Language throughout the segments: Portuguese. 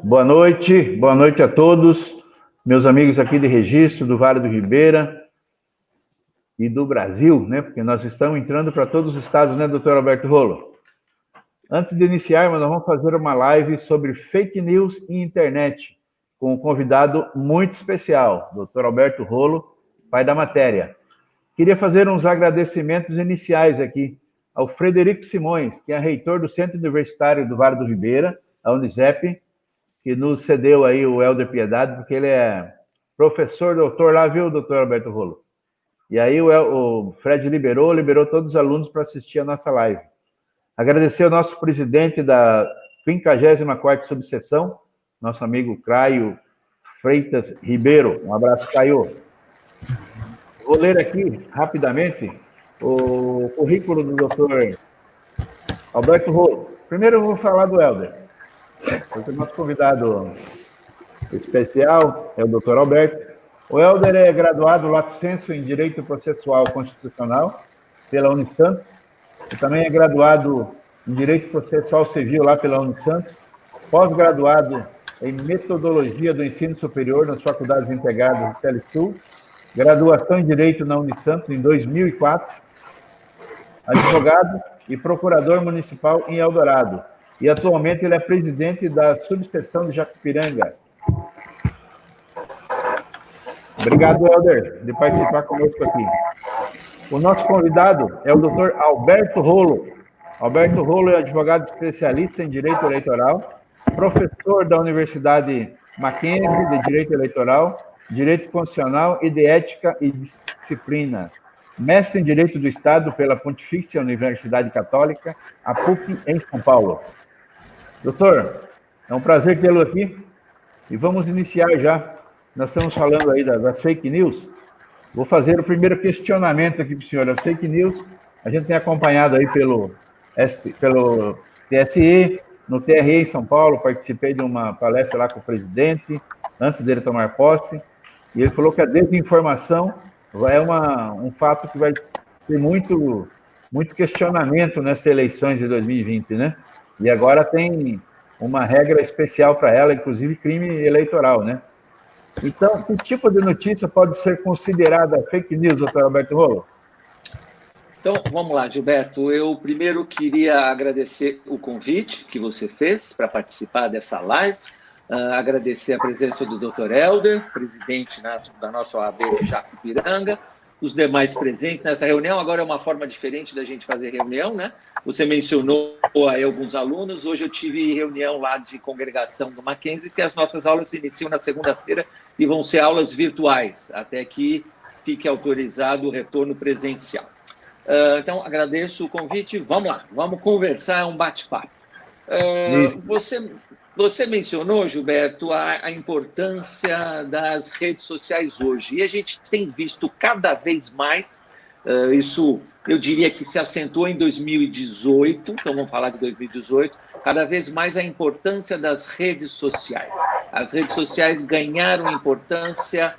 Boa noite a todos, meus amigos aqui de Registro, do Vale do Ribeira e do Brasil, né? Porque nós estamos entrando para todos os estados, né, doutor Alberto Rolo? Antes de iniciarmos, nós vamos fazer uma live sobre fake news e internet, com um convidado muito especial, doutor Alberto Rolo, pai da matéria. Queria fazer uns agradecimentos iniciais aqui ao Frederico Simões, que é reitor do Centro Universitário do Vale do Ribeira, a Unicep, que nos cedeu aí o Helder Piedade, porque ele é professor, doutor lá, viu, doutor Alberto Rolo? E aí o Fred liberou todos os alunos para assistir a nossa live. Agradecer ao nosso presidente da 54ª subseção, nosso amigo Caio Freitas Ribeiro. Um abraço, Caio. Vou ler aqui, rapidamente, o currículo do doutor Alberto Rolo. Primeiro eu vou falar do Helder. O nosso convidado especial é o doutor Alberto. O Helder é graduado lato sensu em Direito Processual Constitucional pela Unisanto. E também é graduado em Direito Processual Civil lá pela Unisanto. Pós-graduado em Metodologia do Ensino Superior nas Faculdades Integradas de Celesul. Graduação em Direito na Unisanto em 2004. Advogado e procurador municipal em Eldorado. E atualmente ele é presidente da subseção de Jacupiranga. Obrigado, Helder, de participar conosco aqui. O nosso convidado é o doutor Alberto Rolo. Alberto Rolo é advogado especialista em Direito Eleitoral, professor da Universidade Mackenzie de Direito Eleitoral, Direito Constitucional e de Ética e Disciplina. Mestre em Direito do Estado pela Pontifícia Universidade Católica, a PUC, em São Paulo. Doutor, é um prazer tê-lo aqui e vamos iniciar já. Nós estamos falando aí das fake news. Vou fazer o primeiro questionamento aqui para o senhor. As fake news, a gente tem acompanhado aí pelo TSE, no TRE em São Paulo, participei de uma palestra lá com o presidente, antes dele tomar posse, e ele falou que a desinformação é um fato que vai ter muito questionamento nessas eleições de 2020, né? E agora tem uma regra especial para ela, inclusive crime eleitoral, né? Então, que tipo de notícia pode ser considerada fake news, doutor Alberto Rolo? Então, vamos lá, Gilberto. Eu primeiro queria agradecer o convite que você fez para participar dessa live, agradecer a presença do Dr. Helder, presidente da nossa OAB Jacupiranga, os demais presentes nessa reunião. Agora é uma forma diferente da gente fazer reunião, né? Você mencionou aí alguns alunos. Hoje eu tive reunião lá de congregação do Mackenzie, que as nossas aulas se iniciam na segunda-feira e vão ser aulas virtuais, até que fique autorizado o retorno presencial. Então, agradeço o convite. Vamos lá, vamos conversar, é um bate-papo. Você mencionou, Gilberto, a importância das redes sociais hoje. E a gente tem visto cada vez mais, isso eu diria que se acentuou em 2018, então vamos falar de 2018, cada vez mais a importância das redes sociais. As redes sociais ganharam importância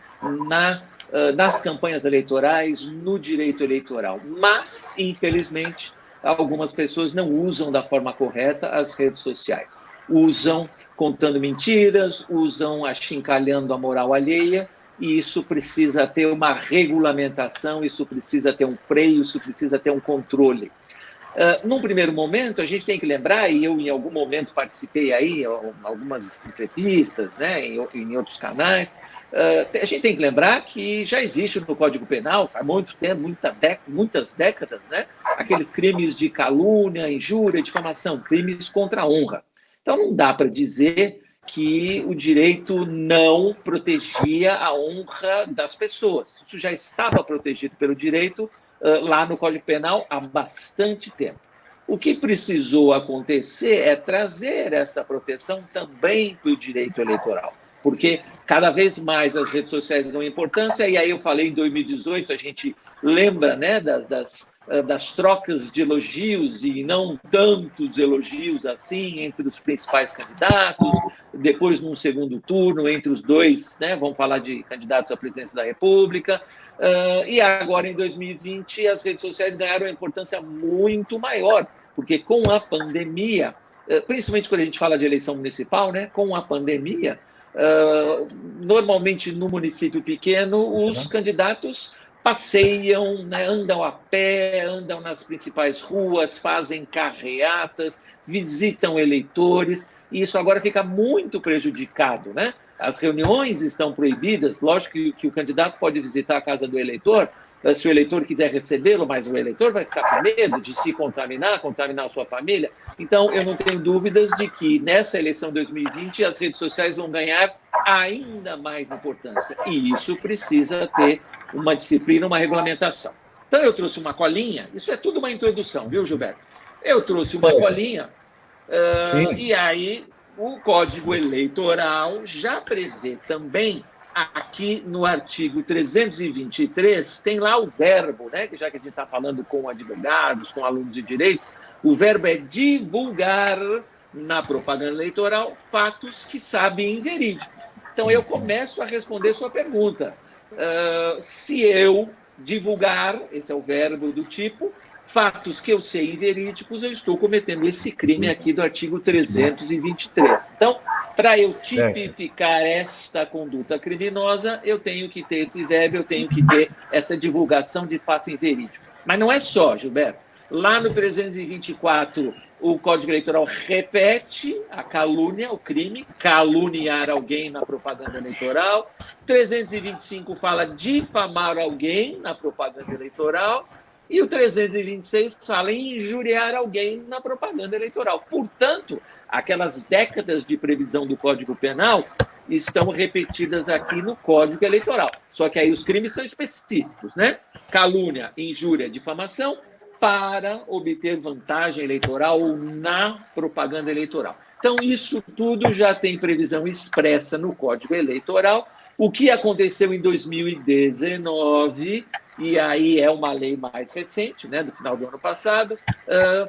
nas campanhas eleitorais, no direito eleitoral. Mas, infelizmente, algumas pessoas não usam da forma correta as redes sociais. Usam contando mentiras, usam achincalhando a moral alheia, e isso precisa ter uma regulamentação, isso precisa ter um freio, isso precisa ter um controle. Num primeiro momento, a gente tem que lembrar, e eu em algum momento participei aí, algumas entrevistas, né, em outros canais, a gente tem que lembrar que já existe no Código Penal, há muito tempo, muitas décadas, né, aqueles crimes de calúnia, injúria, difamação, crimes contra a honra. Então, não dá para dizer que o direito não protegia a honra das pessoas. Isso já estava protegido pelo direito lá no Código Penal há bastante tempo. O que precisou acontecer é trazer essa proteção também para o direito eleitoral, porque cada vez mais as redes sociais dão importância, e aí eu falei em 2018, a gente lembra, né, das trocas de elogios e não tantos elogios assim entre os principais candidatos, depois num segundo turno entre os dois, né, vamos falar de candidatos à presidência da República, e agora em 2020 as redes sociais ganharam uma importância muito maior, porque com a pandemia principalmente quando a gente fala de eleição municipal, né, com a pandemia, normalmente no município pequeno, os candidatos passeiam, né, andam a pé, andam nas principais ruas, fazem carreatas, visitam eleitores, e isso agora fica muito prejudicado, né? As reuniões estão proibidas, lógico que o candidato pode visitar a casa do eleitor, se o eleitor quiser recebê-lo, mas o eleitor vai ficar com medo de se contaminar a sua família. Então, eu não tenho dúvidas de que nessa eleição 2020 as redes sociais vão ganhar ainda mais importância. E isso precisa ter uma disciplina, uma regulamentação. Então, eu trouxe uma colinha, isso é tudo uma introdução, viu, Gilberto? Eu trouxe uma colinha, e aí o Código Eleitoral já prevê também, aqui no artigo 323, tem lá o verbo, né? Já que a gente está falando com advogados, com alunos de direito, o verbo é divulgar na propaganda eleitoral fatos que sabem verídicos. Então, eu começo a responder sua pergunta. Se eu divulgar, esse é o verbo do tipo, fatos que eu sei inverídicos, eu estou cometendo esse crime aqui do artigo 323. Então, para eu tipificar esta conduta criminosa, eu tenho que ter esse verbo, eu tenho que ter essa divulgação de fato inverídico. Mas não é só, Gilberto. Lá no 324, o Código Eleitoral repete a calúnia, o crime, caluniar alguém na propaganda eleitoral. 325 fala difamar alguém na propaganda eleitoral. E o 326 fala em injuriar alguém na propaganda eleitoral. Portanto, aquelas décadas de previsão do Código Penal estão repetidas aqui no Código Eleitoral. Só que aí os crimes são específicos, né? Calúnia, injúria, difamação, para obter vantagem eleitoral na propaganda eleitoral. Então, isso tudo já tem previsão expressa no Código Eleitoral. O que aconteceu em 2019, e aí é uma lei mais recente, né, do final do ano passado,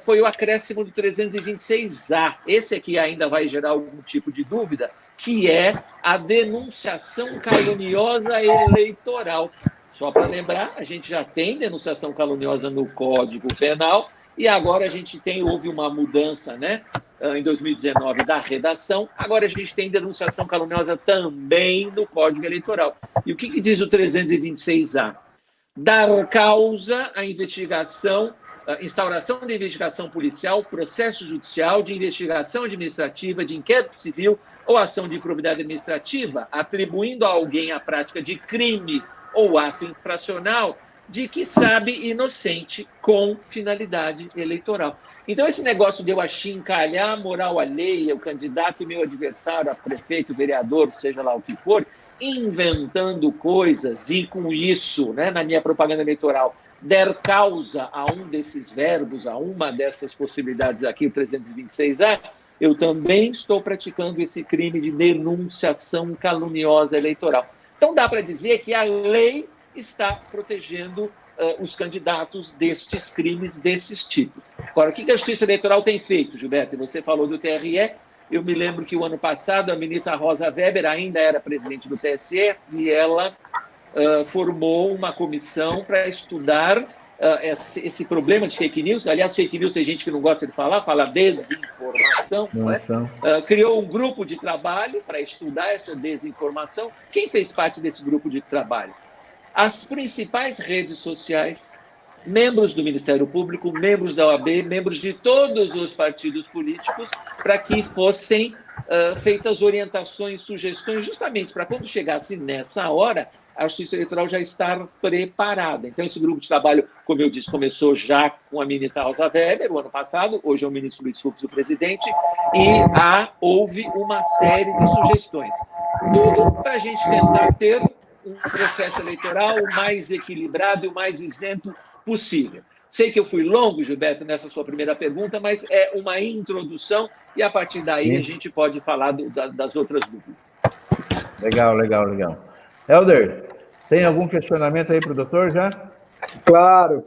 foi o acréscimo do 326A. Esse aqui ainda vai gerar algum tipo de dúvida, que é a denunciação caluniosa eleitoral. Só para lembrar, a gente já tem denunciação caluniosa no Código Penal, e agora a gente houve uma mudança, né, em 2019 da redação, agora a gente tem denunciação caluniosa também no Código Eleitoral. E o que diz o 326A? Dar causa à investigação, instauração de investigação policial, processo judicial, de investigação administrativa, de inquérito civil ou ação de improbidade administrativa, atribuindo a alguém a prática de crime ou ato infracional de que sabe inocente com finalidade eleitoral. Então, esse negócio de eu achincalhar a moral alheia, o candidato e meu adversário, a prefeito, vereador, seja lá o que for, inventando coisas e, com isso, né, na minha propaganda eleitoral, der causa a um desses verbos, a uma dessas possibilidades aqui, o 326A, eu também estou praticando esse crime de denunciação caluniosa eleitoral. Então, dá para dizer que a lei está protegendo os candidatos destes crimes, desses tipos. Agora, o que a Justiça Eleitoral tem feito, Gilberto? Você falou do TRE, eu me lembro que o ano passado a ministra Rosa Weber ainda era presidente do TSE e ela formou uma comissão para estudar esse problema de fake news. Aliás, fake news tem gente que não gosta de falar, fala desinformação. Né? Criou um grupo de trabalho para estudar essa desinformação. Quem fez parte desse grupo de trabalho? As principais redes sociais, membros do Ministério Público, membros da OAB, membros de todos os partidos políticos, para que fossem feitas orientações, sugestões, justamente para quando chegasse nessa hora, a Justiça Eleitoral já estar preparada. Então, esse grupo de trabalho, como eu disse, começou já com a ministra Rosa Weber, o ano passado, hoje é o ministro Luiz Fux, o presidente, e houve uma série de sugestões. Tudo para a gente tentar ter um processo eleitoral o mais equilibrado e o mais isento possível. Sei que eu fui longo, Gilberto, nessa sua primeira pergunta, mas é uma introdução e, a partir daí, a gente pode falar das outras dúvidas. Legal. Helder, tem algum questionamento aí para o doutor já? Claro.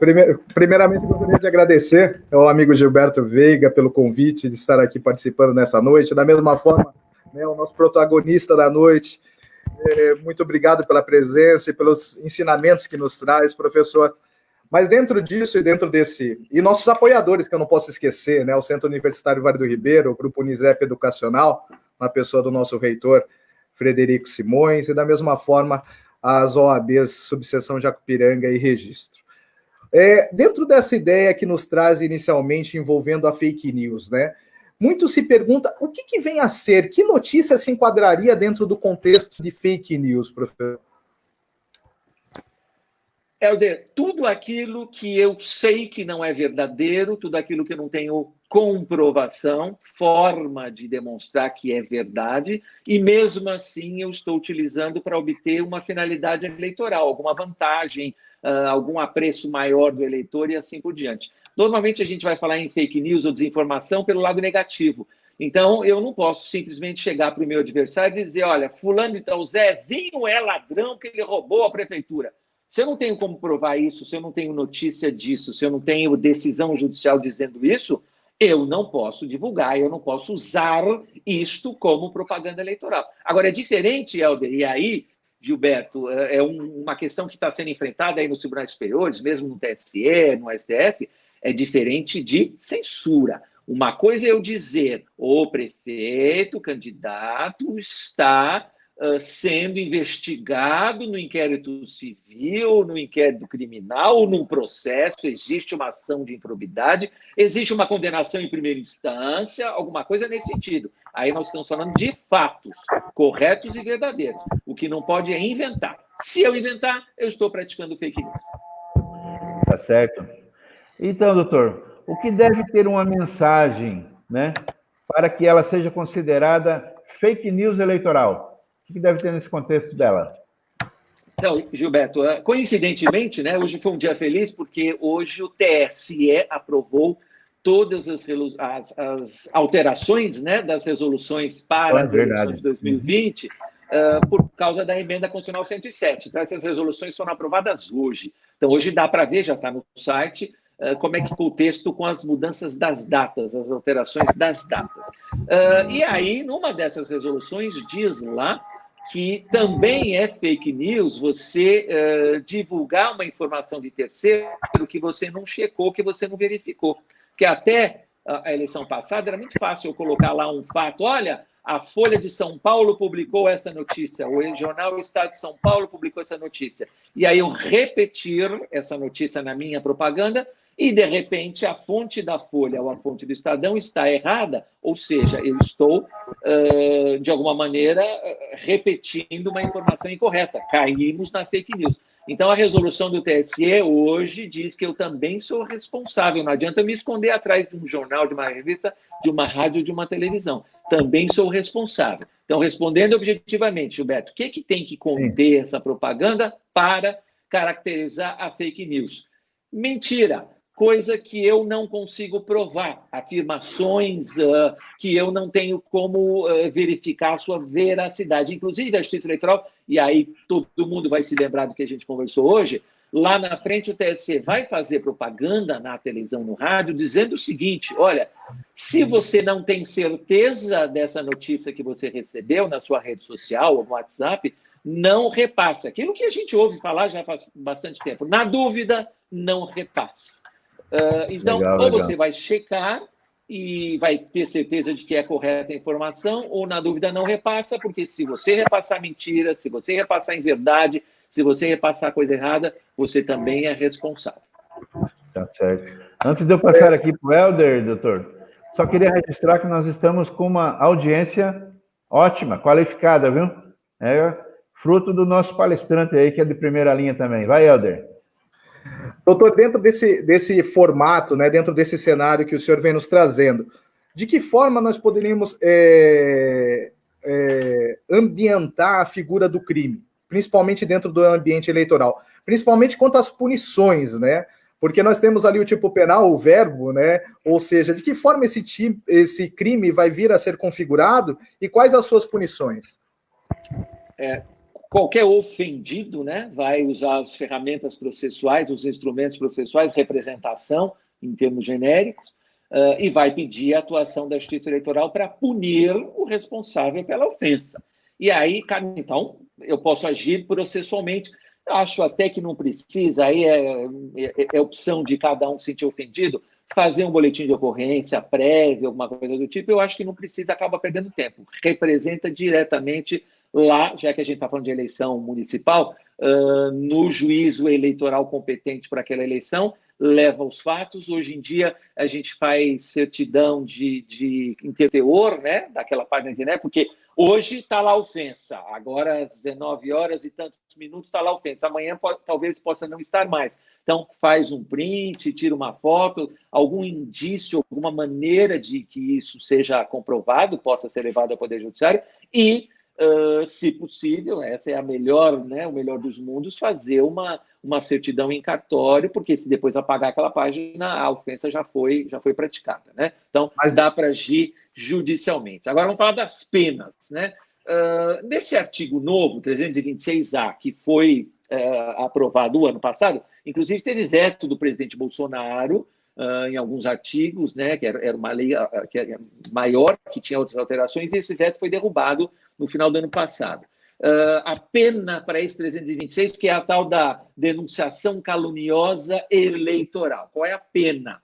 Primeiramente, gostaria de agradecer ao amigo Gilberto Veiga pelo convite de estar aqui participando nessa noite. Da mesma forma, né, o nosso protagonista da noite, muito obrigado pela presença e pelos ensinamentos que nos traz, professor Mas dentro disso e dentro desse... E nossos apoiadores, que eu não posso esquecer, né? O Centro Universitário Vale do Ribeiro, o Grupo Unisep Educacional, na pessoa do nosso reitor, Frederico Simões, e da mesma forma as OABs, Subseção Jacupiranga e Registro. Dentro dessa ideia que nos traz inicialmente envolvendo a fake news, né? Muito se pergunta o que vem a ser, que notícia se enquadraria dentro do contexto de fake news, professor? Helder, tudo aquilo que eu sei que não é verdadeiro, tudo aquilo que eu não tenho comprovação, forma de demonstrar que é verdade, e mesmo assim eu estou utilizando para obter uma finalidade eleitoral, alguma vantagem, algum apreço maior do eleitor e assim por diante. Normalmente a gente vai falar em fake news ou desinformação pelo lado negativo. Então, eu não posso simplesmente chegar para o meu adversário e dizer, olha, fulano, então, o Zezinho é ladrão que ele roubou a prefeitura. Se eu não tenho como provar isso, se eu não tenho notícia disso, se eu não tenho decisão judicial dizendo isso, eu não posso divulgar, eu não posso usar isto como propaganda eleitoral. Agora, é diferente, Helder, e aí, Gilberto, é uma questão que está sendo enfrentada aí nos tribunais superiores, mesmo no TSE, no STF, é diferente de censura. Uma coisa é eu dizer, o prefeito, o candidato está sendo investigado no inquérito civil, no inquérito criminal, num processo, existe uma ação de improbidade, existe uma condenação em primeira instância, alguma coisa nesse sentido. Aí nós estamos falando de fatos corretos e verdadeiros. O que não pode é inventar. Se eu inventar, eu estou praticando fake news. Tá certo. Então, doutor, o que deve ter uma mensagem, né, para que ela seja considerada fake news eleitoral? O que deve ter nesse contexto dela? Então, Gilberto, coincidentemente, né, hoje foi um dia feliz, porque hoje o TSE aprovou todas as alterações, né, das resoluções para as eleições de 2020, por causa da emenda constitucional 107. Então, essas resoluções foram aprovadas hoje. Então, hoje dá para ver, já está no site, como é que ficou o texto com as mudanças das datas, as alterações das datas. E aí, numa dessas resoluções, diz lá que também é fake news você divulgar uma informação de terceiro que você não checou, que você não verificou. Porque até a eleição passada era muito fácil eu colocar lá um fato. Olha, a Folha de São Paulo publicou essa notícia, o Jornal Estado de São Paulo publicou essa notícia. E aí eu repetir essa notícia na minha propaganda e, de repente, a fonte da Folha ou a fonte do Estadão está errada, ou seja, eu estou, de alguma maneira, repetindo uma informação incorreta. Caímos na fake news. Então, a resolução do TSE hoje diz que eu também sou responsável. Não adianta me esconder atrás de um jornal, de uma revista, de uma rádio, de uma televisão. Também sou responsável. Então, respondendo objetivamente, Gilberto, o que tem que conter essa propaganda para caracterizar a fake news? Mentira. Coisa que eu não consigo provar, afirmações que eu não tenho como verificar a sua veracidade. Inclusive, a Justiça Eleitoral, e aí todo mundo vai se lembrar do que a gente conversou hoje, lá na frente o TSE vai fazer propaganda na televisão, no rádio, dizendo o seguinte, olha, se você não tem certeza dessa notícia que você recebeu na sua rede social ou no WhatsApp, não repasse. Aquilo que a gente ouve falar já faz bastante tempo. Na dúvida, não repasse. Então, legal. Você vai checar e vai ter certeza de que é correta a informação, ou na dúvida não repassa, porque se você repassar mentira, se você repassar inverdade, se você repassar coisa errada, você também é responsável. Tá certo. Antes de eu passar aqui para o Helder, doutor, só queria registrar que nós estamos com uma audiência ótima, qualificada, viu? É fruto do nosso palestrante aí, que é de primeira linha também. Vai, Helder. Doutor, dentro desse formato, né, dentro desse cenário que o senhor vem nos trazendo, de que forma nós poderíamos ambientar a figura do crime, principalmente dentro do ambiente eleitoral, principalmente quanto às punições, né? Porque nós temos ali o tipo penal, o verbo, né? Ou seja, de que forma esse crime vai vir a ser configurado e quais as suas punições? Qualquer ofendido, né, vai usar as ferramentas processuais, os instrumentos processuais, representação, em termos genéricos, e vai pedir a atuação da Justiça Eleitoral para punir o responsável pela ofensa. E aí, então, eu posso agir processualmente. Acho até que não precisa, aí é opção de cada um se sentir ofendido, fazer um boletim de ocorrência prévio, alguma coisa do tipo, eu acho que não precisa, acaba perdendo tempo. Representa diretamente lá, já que a gente está falando de eleição municipal, no juízo eleitoral competente para aquela eleição, leva os fatos. Hoje em dia, a gente faz certidão de interteor, né, daquela página de internet, porque hoje está lá a ofensa, agora às 19 horas e tantos minutos está lá a ofensa, amanhã talvez possa não estar mais. Então, faz um print, tira uma foto, algum indício, alguma maneira de que isso seja comprovado, possa ser levado ao Poder Judiciário e, se possível, essa é a melhor, né, o melhor dos mundos, fazer uma certidão em cartório, porque se depois apagar aquela página, a ofensa já foi praticada, né? Então, dá para agir judicialmente. Agora, vamos falar das penas, né? Nesse artigo novo, 326A, que foi aprovado o ano passado, inclusive teve veto do presidente Bolsonaro em alguns artigos, né, que era uma lei que era maior, que tinha outras alterações, e esse veto foi derrubado no final do ano passado. A pena para esse 326, que é a tal da denunciação caluniosa eleitoral. Qual é a pena?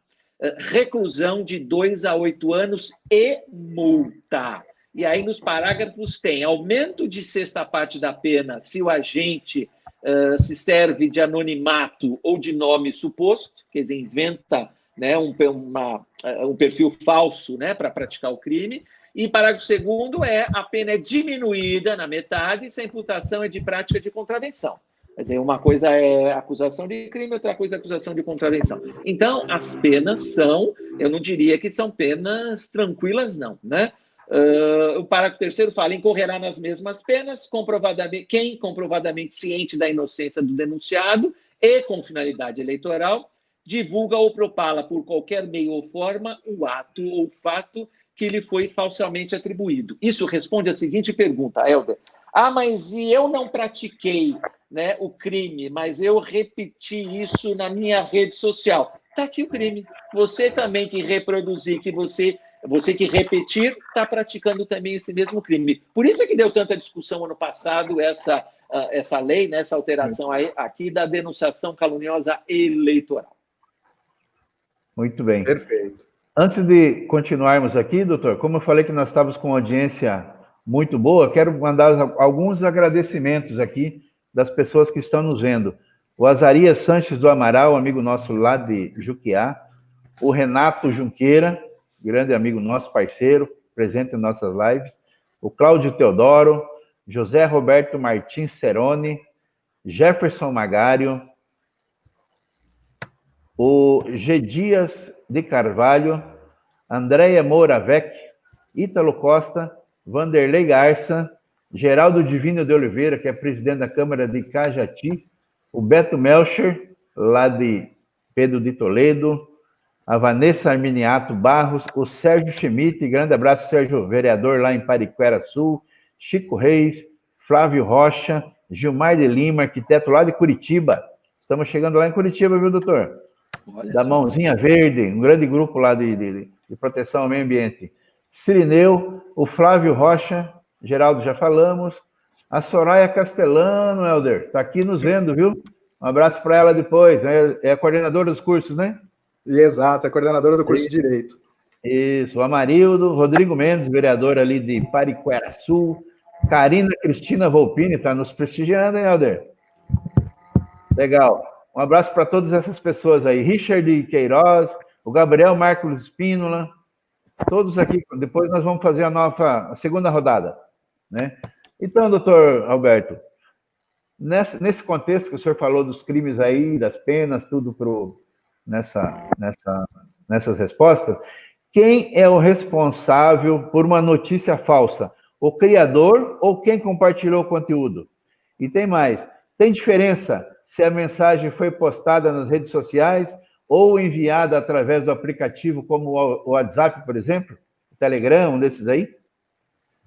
Reclusão de 2 a 8 anos e multa. E aí, nos parágrafos, tem aumento de sexta parte da pena se o agente se serve de anonimato ou de nome suposto, quer dizer, inventa, né, um perfil falso, né, para praticar o crime. E parágrafo 2º a pena é diminuída na metade se a imputação é de prática de contravenção. Quer dizer, uma coisa é acusação de crime, outra coisa é acusação de contravenção. Então, as penas são, eu não diria que são penas tranquilas, não, né? O parágrafo 3º fala: incorrerá nas mesmas penas quem comprovadamente ciente da inocência do denunciado e com finalidade eleitoral divulga ou propala por qualquer meio ou forma o ato ou fato que lhe foi falsamente atribuído. Isso responde à seguinte pergunta, Helder. Mas e eu não pratiquei, né, o crime, mas eu repeti isso na minha rede social. Está aqui o crime. Você também que reproduzir, você que repetir, está praticando também esse mesmo crime. Por isso é que deu tanta discussão ano passado essa lei, né, essa alteração aqui da denunciação caluniosa eleitoral. Muito bem. Perfeito. Antes de continuarmos aqui, doutor, como eu falei que nós estávamos com uma audiência muito boa, quero mandar alguns agradecimentos aqui das pessoas que estão nos vendo. O Azarias Sanches do Amaral, amigo nosso lá de Juquiá. O Renato Junqueira, grande amigo nosso, parceiro, presente em nossas lives. O Cláudio Teodoro, José Roberto Martins Cerone, Jefferson Magário, o G. Dias de Carvalho, Andréia Moravec, Ítalo Costa, Vanderlei Garça, Geraldo Divino de Oliveira, que é presidente da Câmara de Cajati, o Beto Melcher, lá de Pedro de Toledo, a Vanessa Arminiato Barros, o Sérgio Schmidt, grande abraço, Sérgio, vereador lá em Pariquera Sul, Chico Reis, Flávio Rocha, Gilmar de Lima, arquiteto lá de Curitiba. Estamos chegando lá em Curitiba, viu, doutor? Da Mãozinha Verde, um grande grupo lá de proteção ao meio ambiente. Cirineu, o Flávio Rocha, Geraldo já falamos, a Soraya Castellano, Helder, está aqui nos vendo, viu? Um abraço para ela depois, é a coordenadora dos cursos, né? Exato, é coordenadora do curso de Direito. Isso, o Amarildo, Rodrigo Mendes, vereador ali de Pariquera Sul, Karina Cristina Volpini, está nos prestigiando, hein, Helder? Legal. Um abraço para todas essas pessoas aí. Richard Queiroz, o Gabriel Marcos Espínola, todos aqui. Depois nós vamos fazer a segunda rodada, né? Então, doutor Alberto, nesse contexto que o senhor falou dos crimes aí, das penas, tudo nessas respostas, quem é o responsável por uma notícia falsa? O criador ou quem compartilhou o conteúdo? E tem mais, tem diferença se a mensagem foi postada nas redes sociais ou enviada através do aplicativo como o WhatsApp, por exemplo, o Telegram, um desses aí?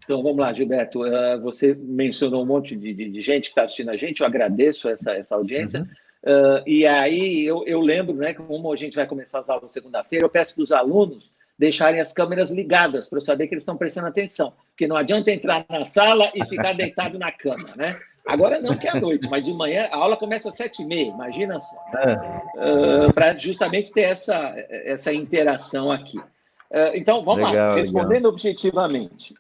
Então, vamos lá, Gilberto. Você mencionou um monte de gente que está assistindo a gente, eu agradeço essa audiência. Uhum. E aí, eu lembro, né, como a gente vai começar as aulas segunda-feira, eu peço para os alunos deixarem as câmeras ligadas para eu saber que eles estão prestando atenção. Porque não adianta entrar na sala e ficar deitado na cama, né? Agora não, que é à noite, mas de manhã a aula começa às 7h30, imagina só. Para justamente ter essa interação aqui. Então, vamos lá, respondendo objetivamente.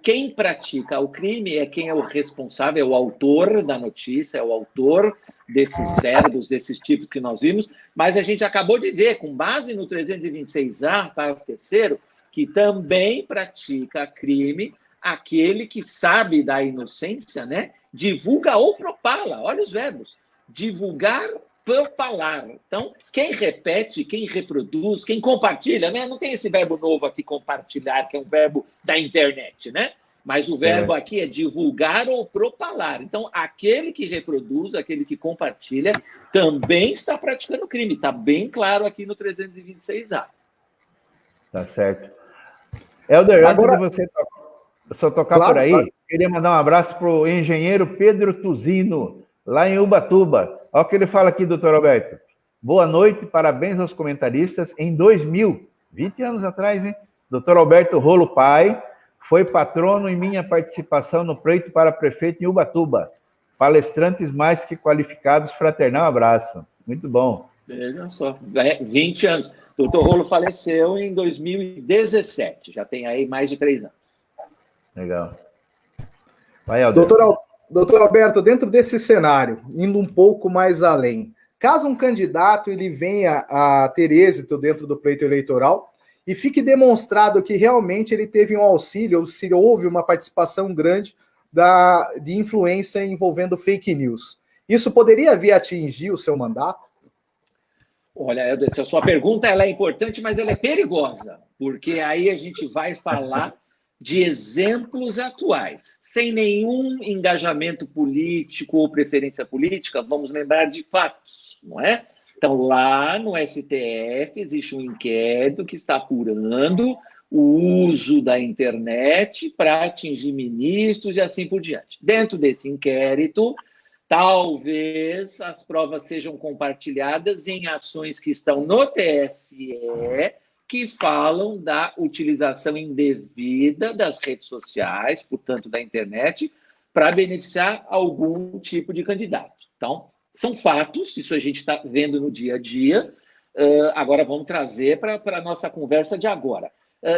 Quem pratica o crime é quem é o responsável, é o autor da notícia, é o autor desses verbos, desses tipos que nós vimos, mas a gente acabou de ver, com base no 326A, parágrafo 3º, que também pratica crime aquele que sabe da inocência, né? Divulga ou propala, olha os verbos, divulgar, propalar. Então, quem repete, quem reproduz, quem compartilha, né? Não tem esse verbo novo aqui, compartilhar, que é um verbo da internet, né? Mas o verbo aqui é divulgar ou propalar. Então, aquele que reproduz, aquele que compartilha, também está praticando crime. Está bem claro aqui no 326A. Tá certo. Helder, agora antes de você tocar por aí, queria mandar um abraço para o engenheiro Pedro Tuzino, lá em Ubatuba. Olha o que ele fala aqui, doutor Alberto. Boa noite, parabéns aos comentaristas. Em 2000, 20 anos atrás, hein? Doutor Alberto Rolo Pai foi patrono em minha participação no pleito para prefeito em Ubatuba. Palestrantes mais que qualificados, fraternal abraço. Muito bom. Veja só, 20 anos. Doutor Rolo faleceu em 2017, já tem aí mais de 3 anos. Legal. Vai, Helder. Doutor Alberto, dentro desse cenário, indo um pouco mais além, caso um candidato ele venha a ter êxito dentro do pleito eleitoral e fique demonstrado que realmente ele teve um auxílio, ou se houve uma participação grande de influência envolvendo fake news, isso poderia vir a atingir o seu mandato? Olha, essa sua pergunta ela é importante, mas ela é perigosa, porque aí a gente vai falar de exemplos atuais, sem nenhum engajamento político ou preferência política, vamos lembrar de fatos, não é? Então, lá no STF existe um inquérito que está apurando o uso da internet para atingir ministros e assim por diante. Dentro desse inquérito, talvez as provas sejam compartilhadas em ações que estão no TSE, que falam da utilização indevida das redes sociais, portanto, da internet, para beneficiar algum tipo de candidato. Então, são fatos, isso a gente está vendo no dia a dia. Agora, vamos trazer para a nossa conversa de agora.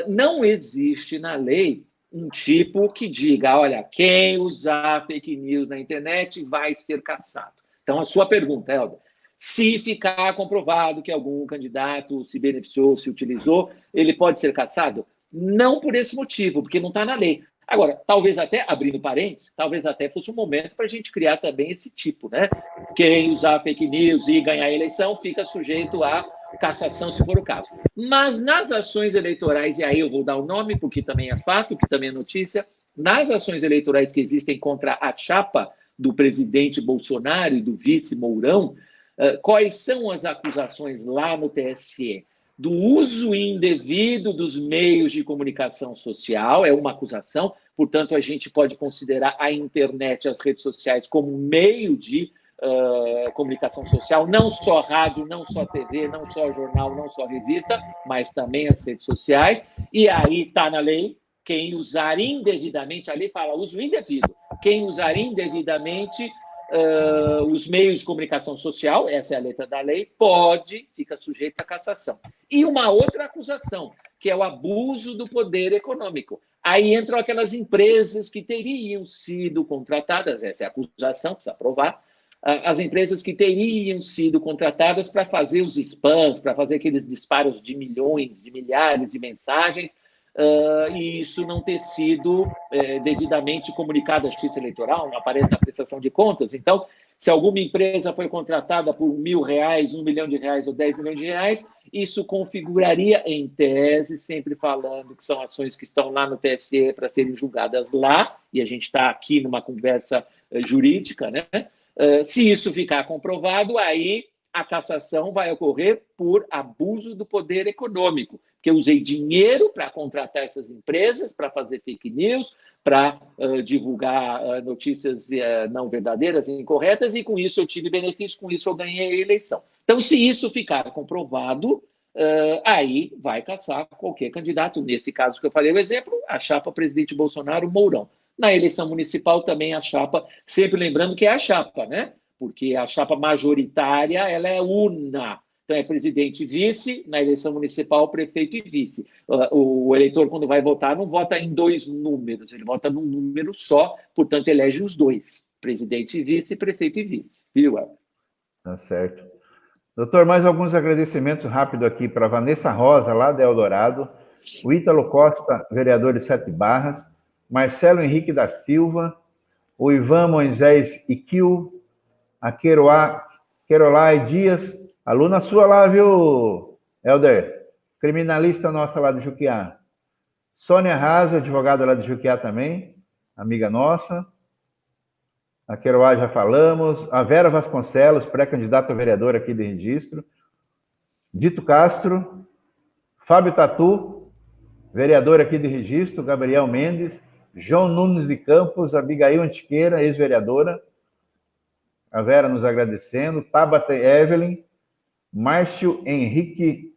Não existe na lei um tipo que diga, olha, quem usar fake news na internet vai ser cassado. Então, a sua pergunta, Helder, se ficar comprovado que algum candidato se beneficiou, se utilizou, ele pode ser cassado? Não por esse motivo, porque não está na lei. Agora, talvez até, abrindo parênteses, talvez até fosse um momento para a gente criar também esse tipo, né? Quem usar fake news e ganhar a eleição fica sujeito a cassação, se for o caso. Mas nas ações eleitorais, e aí eu vou dar o nome, porque também é fato, que também é notícia, nas ações eleitorais que existem contra a chapa do presidente Bolsonaro e do vice Mourão, quais são as acusações lá no TSE? Do uso indevido dos meios de comunicação social, é uma acusação, portanto, a gente pode considerar a internet, as redes sociais, como meio de comunicação social, não só rádio, não só TV, não só jornal, não só revista, mas também as redes sociais, e aí está na lei, quem usar indevidamente, a lei fala uso indevido, quem usar indevidamente os meios de comunicação social, essa é a letra da lei, fica sujeito à cassação. E uma outra acusação, que é o abuso do poder econômico. Aí entram aquelas empresas que teriam sido contratadas, essa é a acusação, precisa provar, as empresas que teriam sido contratadas para fazer os spams, para fazer aqueles disparos de milhões, de milhares de mensagens, e isso não ter sido devidamente comunicado à Justiça Eleitoral, não aparece na prestação de contas. Então, se alguma empresa foi contratada por R$1.000, R$1 milhão ou R$10 milhões, isso configuraria, em tese, sempre falando que são ações que estão lá no TSE para serem julgadas lá, e a gente está aqui numa conversa jurídica, né? Se isso ficar comprovado, aí a cassação vai ocorrer por abuso do poder econômico, porque eu usei dinheiro para contratar essas empresas, para fazer fake news, para divulgar notícias não verdadeiras e incorretas, e com isso eu tive benefício, com isso eu ganhei a eleição. Então, se isso ficar comprovado, aí vai cassar qualquer candidato. Nesse caso que eu falei o exemplo, a chapa presidente Bolsonaro, Mourão. Na eleição municipal também a chapa, sempre lembrando que é a chapa, né? Porque a chapa majoritária ela é una. Então, é presidente e vice, na eleição municipal, prefeito e vice. O eleitor, quando vai votar, não vota em 2 números, ele vota num número só, portanto, elege os 2, presidente e vice, prefeito e vice. Viu, El? Tá certo. Doutor, mais alguns agradecimentos rápidos aqui para Vanessa Rosa, lá de Eldorado, o Ítalo Costa, vereador de Sete Barras, Marcelo Henrique da Silva, o Ivan Moisés Iquil, a Querolai Dias, aluna sua lá, viu, Helder? Criminalista nossa lá de Juquiá. Sônia Raza, advogada lá de Juquiá também, amiga nossa. A Querolai já falamos. A Vera Vasconcelos, pré-candidata a vereadora aqui de Registro. Dito Castro. Fábio Tatu, vereador aqui de Registro. Gabriel Mendes. João Nunes de Campos. Abigail Antiqueira, ex-vereadora. A Vera nos agradecendo. Tabata Evelyn. Márcio Henrique.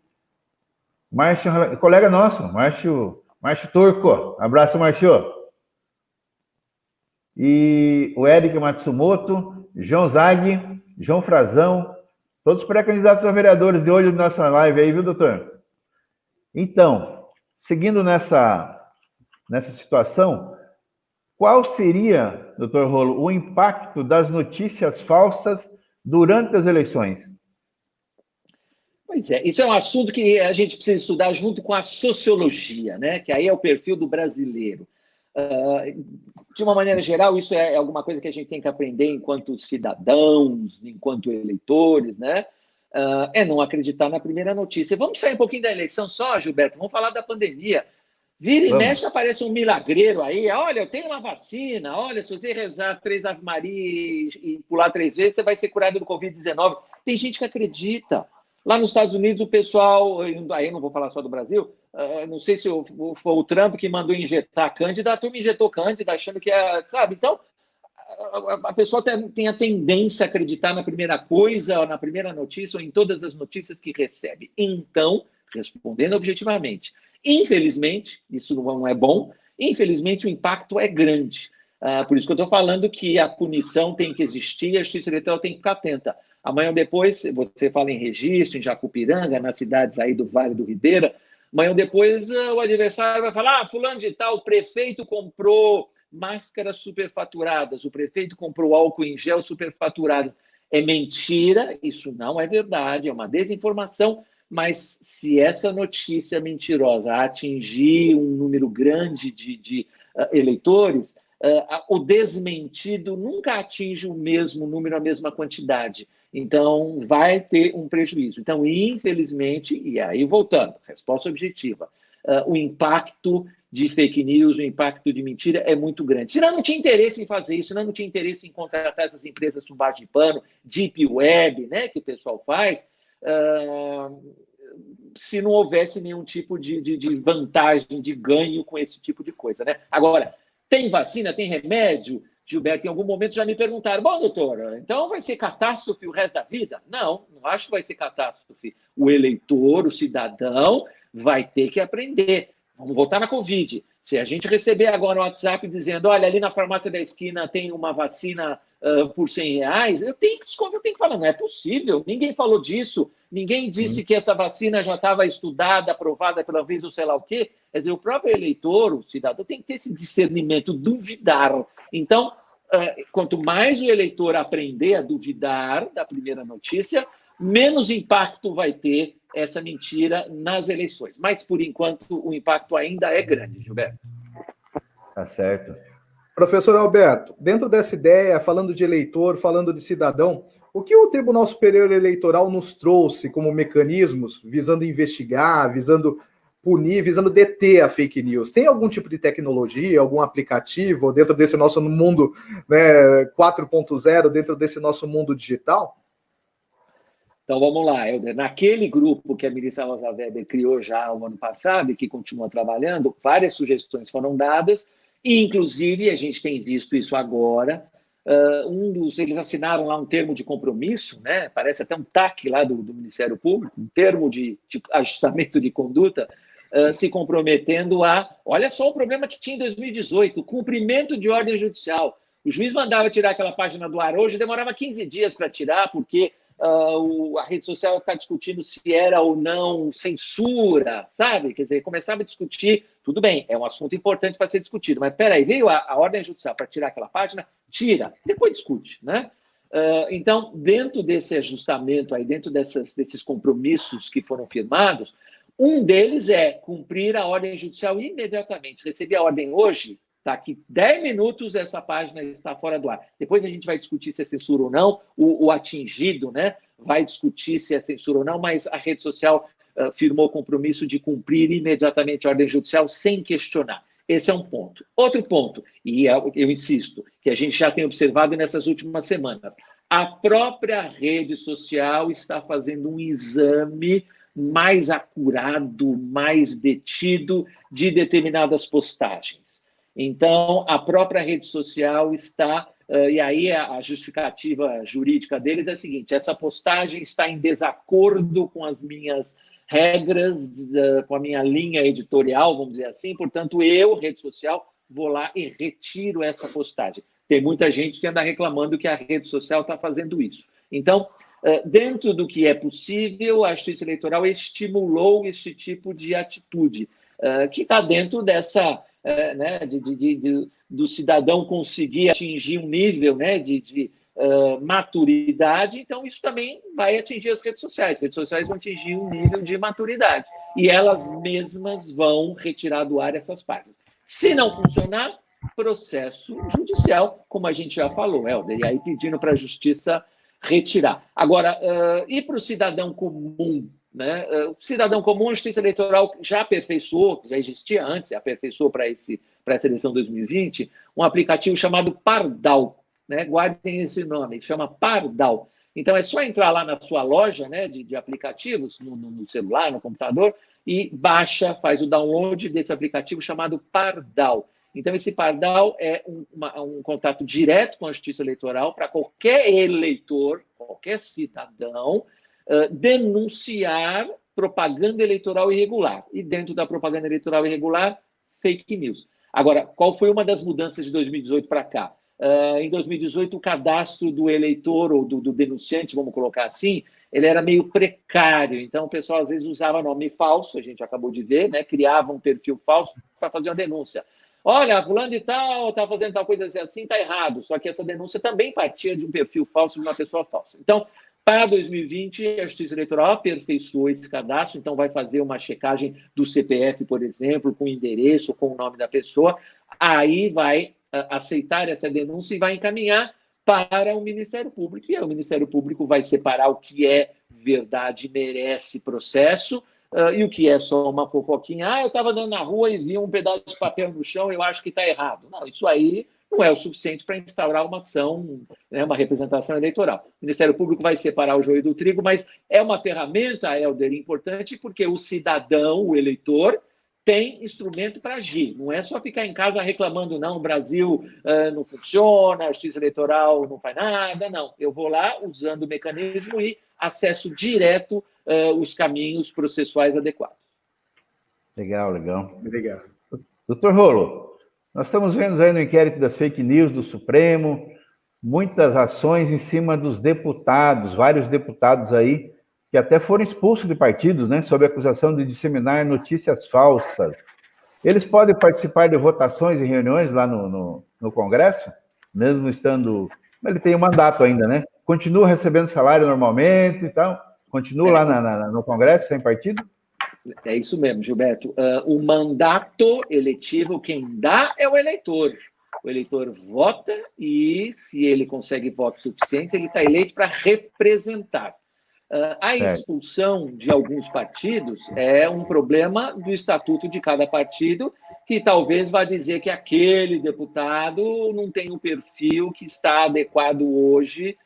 Márcio, colega nosso. Márcio Turco. Abraço, Márcio. E o Eric Matsumoto, João Zag, João Frazão, todos pré-candidatos a vereadores de hoje na nossa live aí, viu, doutor? Então, seguindo nessa situação, qual seria, doutor Rolo, o impacto das notícias falsas durante as eleições? Pois é, isso é um assunto que a gente precisa estudar junto com a sociologia, né? Que aí é o perfil do brasileiro. De uma maneira geral, isso é alguma coisa que a gente tem que aprender enquanto cidadãos, enquanto eleitores, né? É não acreditar na primeira notícia. Vamos sair um pouquinho da eleição só, Gilberto, vamos falar da pandemia. Vira e mexe, aparece um milagreiro aí. Olha, eu tenho uma vacina. Olha, se você rezar 3 Ave Maria e pular 3 vezes, você vai ser curado do Covid-19. Tem gente que acredita. Lá nos Estados Unidos, o pessoal, aí eu não vou falar só do Brasil, não sei se foi o Trump que mandou injetar Cândida, a turma injetou Cândida achando que é, sabe? Então, a pessoa tem a tendência a acreditar na primeira coisa, na primeira notícia, ou em todas as notícias que recebe. Então, respondendo objetivamente, infelizmente, isso não é bom, infelizmente o impacto é grande. Por isso que eu estou falando que a punição tem que existir e a justiça eleitoral tem que ficar atenta. Amanhã ou depois, você fala em Registro, em Jacupiranga, nas cidades aí do Vale do Ribeira, amanhã ou depois o adversário vai falar, fulano de tal, o prefeito comprou máscaras superfaturadas, o prefeito comprou álcool em gel superfaturado. É mentira, isso não é verdade, é uma desinformação, mas se essa notícia mentirosa atingir um número grande de eleitores, o desmentido nunca atinge o mesmo número, a mesma quantidade. Então, vai ter um prejuízo. Então, infelizmente, e aí voltando, resposta objetiva, o impacto de fake news, o impacto de mentira é muito grande. Se não tinha interesse em fazer isso, não tinha interesse em contratar essas empresas por baixo de pano, deep web, né, que o pessoal faz, se não houvesse nenhum tipo de vantagem, de ganho com esse tipo de coisa, né? Agora, tem vacina, tem remédio? Gilberto, em algum momento já me perguntaram, bom, doutor, então vai ser catástrofe o resto da vida? Não acho que vai ser catástrofe. O eleitor, o cidadão, vai ter que aprender. Vamos voltar na Covid. Se a gente receber agora um WhatsApp dizendo, olha, ali na farmácia da esquina tem uma vacina por R$100, eu tenho que falar, não é possível, ninguém falou disso, ninguém disse que essa vacina já estava estudada, aprovada pela vez ou sei lá o quê. Quer dizer, o próprio eleitor, o cidadão, tem que ter esse discernimento, duvidar. Então, quanto mais o eleitor aprender a duvidar da primeira notícia, menos impacto vai ter essa mentira nas eleições. Mas, por enquanto, o impacto ainda é grande, Gilberto. Tá certo. Professor Alberto, dentro dessa ideia, falando de eleitor, falando de cidadão, o que o Tribunal Superior Eleitoral nos trouxe como mecanismos visando investigar, visando punir, visando deter a fake news? Tem algum tipo de tecnologia, algum aplicativo dentro desse nosso mundo, né, 4.0, dentro desse nosso mundo digital? Então, vamos lá, Helder. Naquele grupo que a Melissa Rosa Weber criou já o ano passado e que continua trabalhando, várias sugestões foram dadas e, inclusive, a gente tem visto isso agora. Eles assinaram lá um termo de compromisso, né? Parece até um TAC lá do Ministério Público, um termo de ajustamento de conduta, se comprometendo a... Olha só o problema que tinha em 2018, cumprimento de ordem judicial. O juiz mandava tirar aquela página do ar hoje, demorava 15 dias para tirar, porque a rede social ia ficar discutindo se era ou não censura, sabe? Quer dizer, começava a discutir, tudo bem, é um assunto importante para ser discutido, mas peraí, veio a ordem judicial para tirar aquela página, tira, depois discute, né? Então, dentro desse ajustamento, aí, dentro desses compromissos que foram firmados, um deles é cumprir a ordem judicial imediatamente. Recebi a ordem hoje, está aqui 10 minutos, essa página está fora do ar. Depois a gente vai discutir se é censura ou não, o atingido, né, vai discutir se é censura ou não, mas a rede social firmou o compromisso de cumprir imediatamente a ordem judicial sem questionar. Esse é um ponto. Outro ponto, e eu insisto, que a gente já tem observado nessas últimas semanas, a própria rede social está fazendo um exame mais acurado, mais detido de determinadas postagens. Então, a própria rede social está... e aí a justificativa jurídica deles é a seguinte: essa postagem está em desacordo com as minhas regras, com a minha linha editorial, vamos dizer assim, portanto, eu, rede social, vou lá e retiro essa postagem. Tem muita gente que anda reclamando que a rede social está fazendo isso. Então, dentro do que é possível, a Justiça Eleitoral estimulou esse tipo de atitude, que está dentro dessa... né, do cidadão conseguir atingir um nível, né, de maturidade, então isso também vai atingir as redes sociais. As redes sociais vão atingir um nível de maturidade e elas mesmas vão retirar do ar essas páginas. Se não funcionar, processo judicial, como a gente já falou, Helder, e aí pedindo para a Justiça retirar. Agora, e para o cidadão comum? Né? O cidadão comum, a Justiça Eleitoral já aperfeiçoou, já existia antes, aperfeiçoou para essa eleição 2020, um aplicativo chamado Pardal. Né? Guardem esse nome, chama Pardal. Então, é só entrar lá na sua loja, né, de aplicativos, no celular, no computador, e baixa, faz o download desse aplicativo chamado Pardal. Então, esse Pardal é um contato direto com a Justiça Eleitoral para qualquer eleitor, qualquer cidadão, denunciar propaganda eleitoral irregular. E dentro da propaganda eleitoral irregular, fake news. Agora, qual foi uma das mudanças de 2018 para cá? Em 2018, o cadastro do eleitor ou do denunciante, vamos colocar assim, ele era meio precário. Então, o pessoal às vezes usava nome falso, a gente acabou de ver, né? Criava um perfil falso para fazer uma denúncia. Olha, fulano de tal está fazendo tal coisa assim, está errado. Só que essa denúncia também partia de um perfil falso, de uma pessoa falsa. Então, para 2020, a Justiça Eleitoral aperfeiçoou esse cadastro, então vai fazer uma checagem do CPF, por exemplo, com o endereço, com o nome da pessoa, aí vai aceitar essa denúncia e vai encaminhar para o Ministério Público, e aí o Ministério Público vai separar o que é verdade, merece processo, e o que é só uma fofoquinha. Eu estava andando na rua e vi um pedaço de papel no chão, eu acho que está errado. Não, isso aí não é o suficiente para instaurar uma ação, né, uma representação eleitoral. O Ministério Público vai separar o joio do trigo, mas é uma ferramenta, Helder, importante, porque o cidadão, o eleitor, tem instrumento para agir. Não é só ficar em casa reclamando, não, o Brasil não funciona, a Justiça Eleitoral não faz nada, não. Eu vou lá usando o mecanismo e acesso direto os caminhos processuais adequados. Legal, legal. Obrigado. Doutor Rolo, nós estamos vendo aí no inquérito das fake news do Supremo, muitas ações em cima dos deputados, vários deputados aí, que até foram expulsos de partidos, né, sob acusação de disseminar notícias falsas. Eles podem participar de votações e reuniões lá no Congresso, mesmo estando... Ele tem um mandato ainda, né? Continua recebendo salário normalmente e tal? Continua lá no Congresso, sem partido? É isso mesmo, Gilberto. O mandato eletivo, quem dá é o eleitor. O eleitor vota e, se ele consegue votos suficientes, ele está eleito para representar. A expulsão de alguns partidos é um problema do estatuto de cada partido, que talvez vá dizer que aquele deputado não tem o perfil que está adequado hoje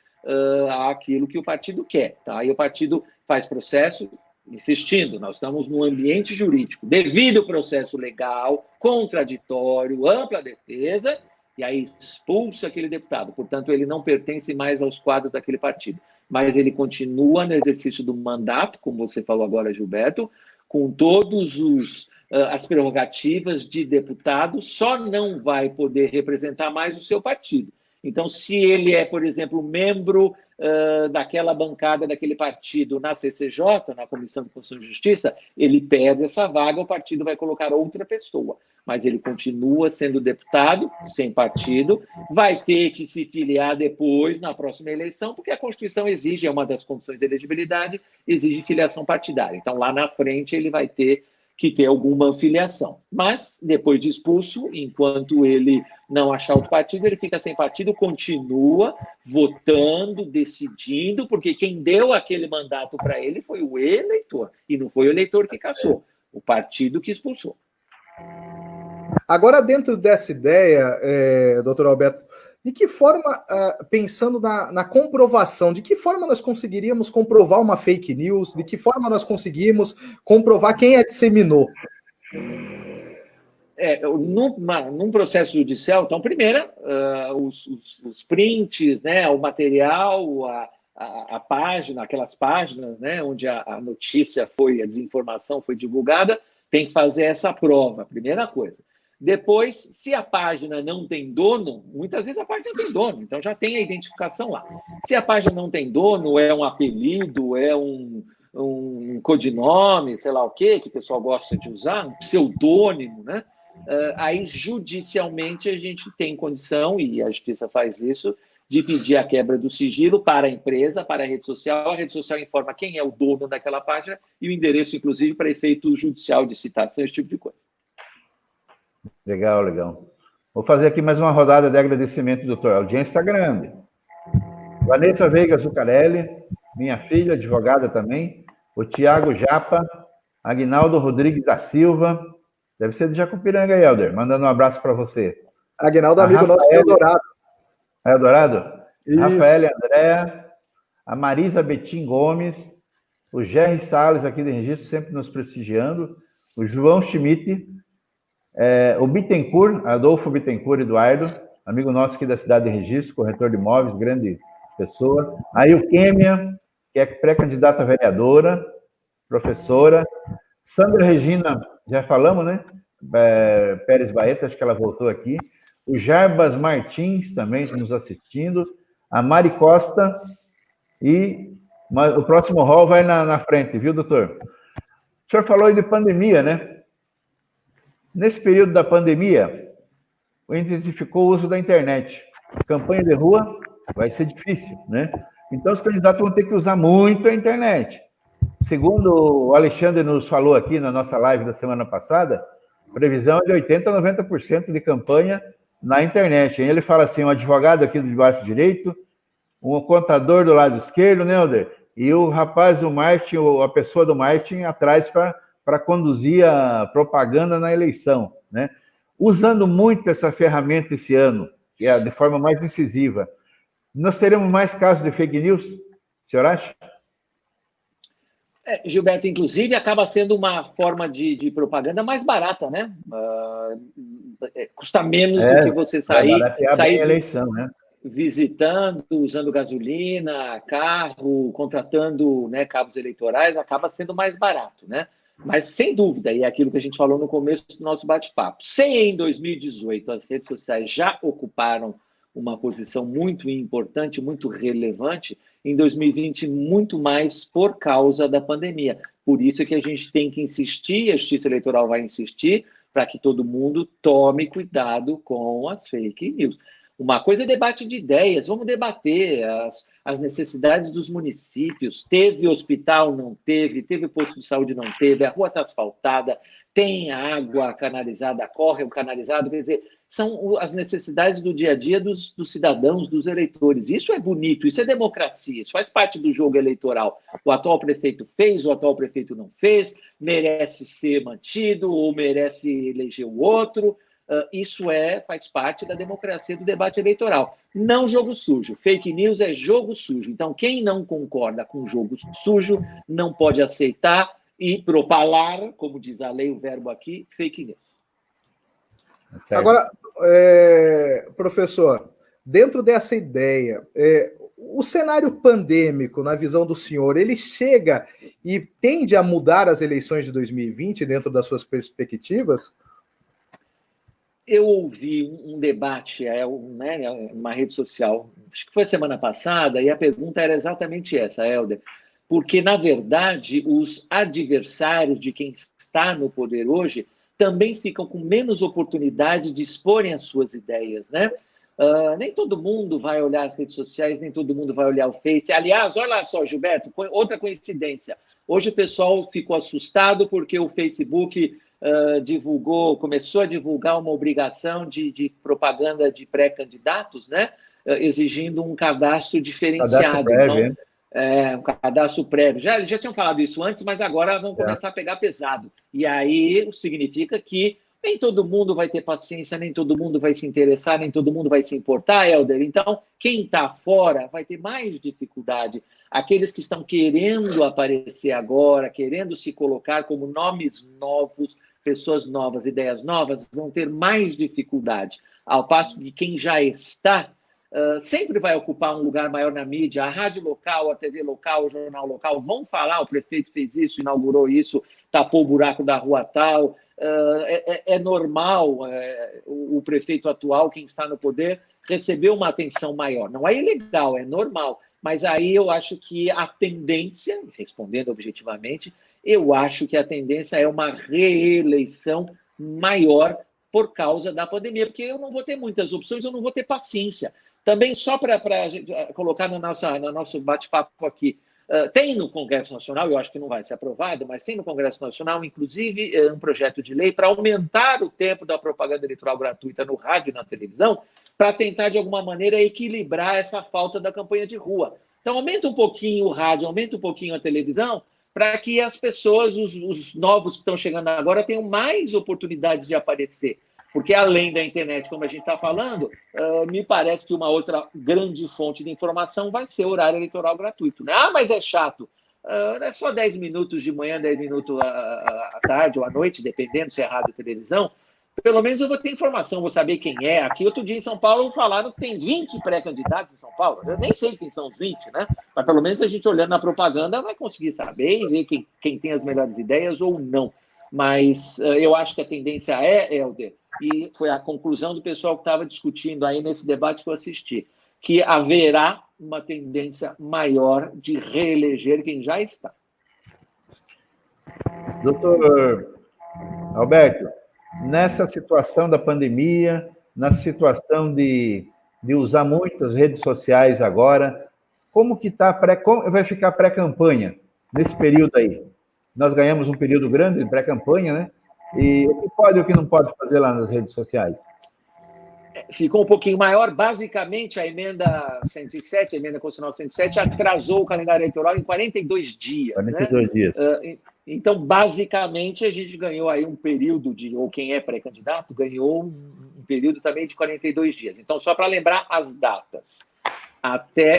àquilo que o partido quer. Tá? E o partido faz processo, insistindo, nós estamos num ambiente jurídico, devido ao processo legal, contraditório, ampla defesa, e aí expulsa aquele deputado. Portanto, ele não pertence mais aos quadros daquele partido. Mas ele continua no exercício do mandato, como você falou agora, Gilberto, com todos as prerrogativas de deputado, só não vai poder representar mais o seu partido. Então, se ele é, por exemplo, membro daquela bancada, daquele partido na CCJ, na Comissão de Constituição e Justiça, ele perde essa vaga, o partido vai colocar outra pessoa. Mas ele continua sendo deputado, sem partido, vai ter que se filiar depois, na próxima eleição, porque a Constituição exige, é uma das condições de elegibilidade, exige filiação partidária. Então, lá na frente, ele vai ter que ter alguma filiação. Mas, depois de expulso, enquanto ele não achar outro partido, ele fica sem partido, continua votando, decidindo, porque quem deu aquele mandato para ele foi o eleitor, e não foi o eleitor que cassou, o partido que expulsou. Agora, dentro dessa ideia, doutor Alberto, de que forma, pensando na comprovação, de que forma nós conseguiríamos comprovar uma fake news? De que forma nós conseguimos comprovar quem a disseminou? Num processo judicial, então, primeiro, os prints, né, o material, a página, aquelas páginas, né, onde a notícia a desinformação foi divulgada, tem que fazer essa prova, primeira coisa. Depois, se a página não tem dono, muitas vezes a página tem dono, então já tem a identificação lá. Se a página não tem dono, é um apelido, é um codinome, sei lá o que o pessoal gosta de usar, um pseudônimo, né? Aí, judicialmente, a gente tem condição, e a Justiça faz isso, de pedir a quebra do sigilo para a empresa, para a rede social informa quem é o dono daquela página e o endereço, inclusive, para efeito judicial de citação, esse tipo de coisa. Legal, legal. Vou fazer aqui mais uma rodada de agradecimento, doutor. A audiência está grande. Vanessa Veiga Zucarelli, minha filha, advogada também. O Tiago Japa, Aguinaldo Rodrigues da Silva, deve ser de Jacupiranga, Helder, mandando um abraço para você. Aguinaldo, amigo nosso de Eldorado. Eldorado? Isso. Rafael Andréa, a Marisa Betim Gomes, o Jerry Salles, aqui de Registro, sempre nos prestigiando, o João Schmidt, o Bittencourt, Adolfo Bittencourt Eduardo, amigo nosso aqui da cidade de Registro, corretor de imóveis, grande pessoa. A Eukêmia, que é pré-candidata a vereadora, professora. Sandra Regina, já falamos, né? Pérez Baeta, acho que ela voltou aqui. O Jarbas Martins também nos assistindo. A Mari Costa. E o próximo rol vai na frente, viu, doutor? O senhor falou aí de pandemia, né? Nesse período da pandemia, intensificou o uso da internet. Campanha de rua vai ser difícil, né? Então, os candidatos vão ter que usar muito a internet. Segundo o Alexandre nos falou aqui na nossa live da semana passada, previsão é de 80% a 90% de campanha na internet. Aí ele fala assim, um advogado aqui do baixo direito, um contador do lado esquerdo, né, Helder? E o rapaz do marketing, ou a pessoa do marketing atrás para conduzir a propaganda na eleição, né? Usando muito essa ferramenta esse ano, que é de forma mais incisiva, nós teremos mais casos de fake news? O senhor acha? Gilberto, inclusive, acaba sendo uma forma de propaganda mais barata, né? Custa menos do que você sair a eleição, né? Visitando, usando gasolina, carro, contratando, né, cabos eleitorais, acaba sendo mais barato, né? Mas, sem dúvida, e é aquilo que a gente falou no começo do nosso bate-papo, se em 2018 as redes sociais já ocuparam uma posição muito importante, muito relevante, em 2020 muito mais por causa da pandemia. Por isso é que a gente tem que insistir, a Justiça Eleitoral vai insistir, para que todo mundo tome cuidado com as fake news. Uma coisa é debate de ideias, vamos debater as necessidades dos municípios. Teve hospital, não teve, teve posto de saúde, não teve, a rua está asfaltada, tem água canalizada, corre o canalizado, quer dizer, são as necessidades do dia a dia dos cidadãos, dos eleitores. Isso é bonito, isso é democracia, isso faz parte do jogo eleitoral. O atual prefeito fez, o atual prefeito não fez, merece ser mantido ou merece eleger o outro. Isso faz parte da democracia do debate eleitoral. Não jogo sujo. Fake news é jogo sujo. Então, quem não concorda com jogo sujo não pode aceitar e propalar, como diz a lei, o verbo aqui, fake news. Agora, professor, dentro dessa ideia, O cenário pandêmico, na visão do senhor, ele chega e tende a mudar as eleições de 2020 dentro das suas perspectivas? Eu ouvi um debate, numa rede social, acho que foi semana passada, e a pergunta era exatamente essa, Helder. Porque, na verdade, os adversários de quem está no poder hoje também ficam com menos oportunidade de exporem as suas ideias, né? Nem todo mundo vai olhar as redes sociais, nem todo mundo vai olhar o Face. Aliás, olha só, Gilberto, outra coincidência. Hoje o pessoal ficou assustado porque o Facebook começou a divulgar uma obrigação de propaganda de pré-candidatos, né? Exigindo um cadastro diferenciado. Cadastro prévio, um cadastro prévio. Já tinham falado isso antes, mas agora vão começar a pegar pesado. E aí significa que nem todo mundo vai ter paciência, nem todo mundo vai se interessar, nem todo mundo vai se importar, Helder. Então, quem está fora vai ter mais dificuldade. Aqueles que estão querendo aparecer agora, querendo se colocar como nomes novos, pessoas novas, ideias novas, vão ter mais dificuldade. Ao passo que quem já está sempre vai ocupar um lugar maior na mídia. A rádio local, a TV local, o jornal local vão falar: o prefeito fez isso, inaugurou isso, tapou o buraco da rua tal. É normal o prefeito atual, quem está no poder, receber uma atenção maior. Não é ilegal, é normal. Mas aí eu acho que a tendência, respondendo objetivamente, eu acho que a tendência é uma reeleição maior por causa da pandemia, porque eu não vou ter muitas opções, eu não vou ter paciência. Também, só para colocar no nosso bate-papo aqui, tem no Congresso Nacional, eu acho que não vai ser aprovado, mas tem no Congresso Nacional, inclusive, um projeto de lei para aumentar o tempo da propaganda eleitoral gratuita no rádio e na televisão, para tentar, de alguma maneira, equilibrar essa falta da campanha de rua. Então, aumenta um pouquinho o rádio, aumenta um pouquinho a televisão, para que as pessoas, os novos que estão chegando agora, tenham mais oportunidades de aparecer. Porque, além da internet, como a gente está falando, me parece que uma outra grande fonte de informação vai ser o horário eleitoral gratuito. Né? Mas é chato. É só 10 minutos de manhã, 10 minutos à tarde ou à noite, dependendo se é rádio ou televisão. Pelo menos eu vou ter informação, vou saber quem é. Aqui, outro dia em São Paulo, falaram que tem 20 pré-candidatos em São Paulo. Eu nem sei quem são os 20, né? Mas pelo menos a gente olhando na propaganda vai conseguir saber e ver quem tem as melhores ideias ou não. Mas eu acho que a tendência Helder, e foi a conclusão do pessoal que estava discutindo aí nesse debate que eu assisti, que haverá uma tendência maior de reeleger quem já está. Doutor Alberto, nessa situação da pandemia, na situação de usar muitas redes sociais agora, como que vai ficar a pré-campanha nesse período aí? Nós ganhamos um período grande de pré-campanha, né? E o que pode e o que não pode fazer lá nas redes sociais? Ficou um pouquinho maior. Basicamente, a emenda 107, a emenda constitucional 107, atrasou o calendário eleitoral em 42 dias. 42 né? dias. Então, basicamente, a gente ganhou aí um período ou quem é pré-candidato, ganhou um período também de 42 dias. Então, só para lembrar as datas.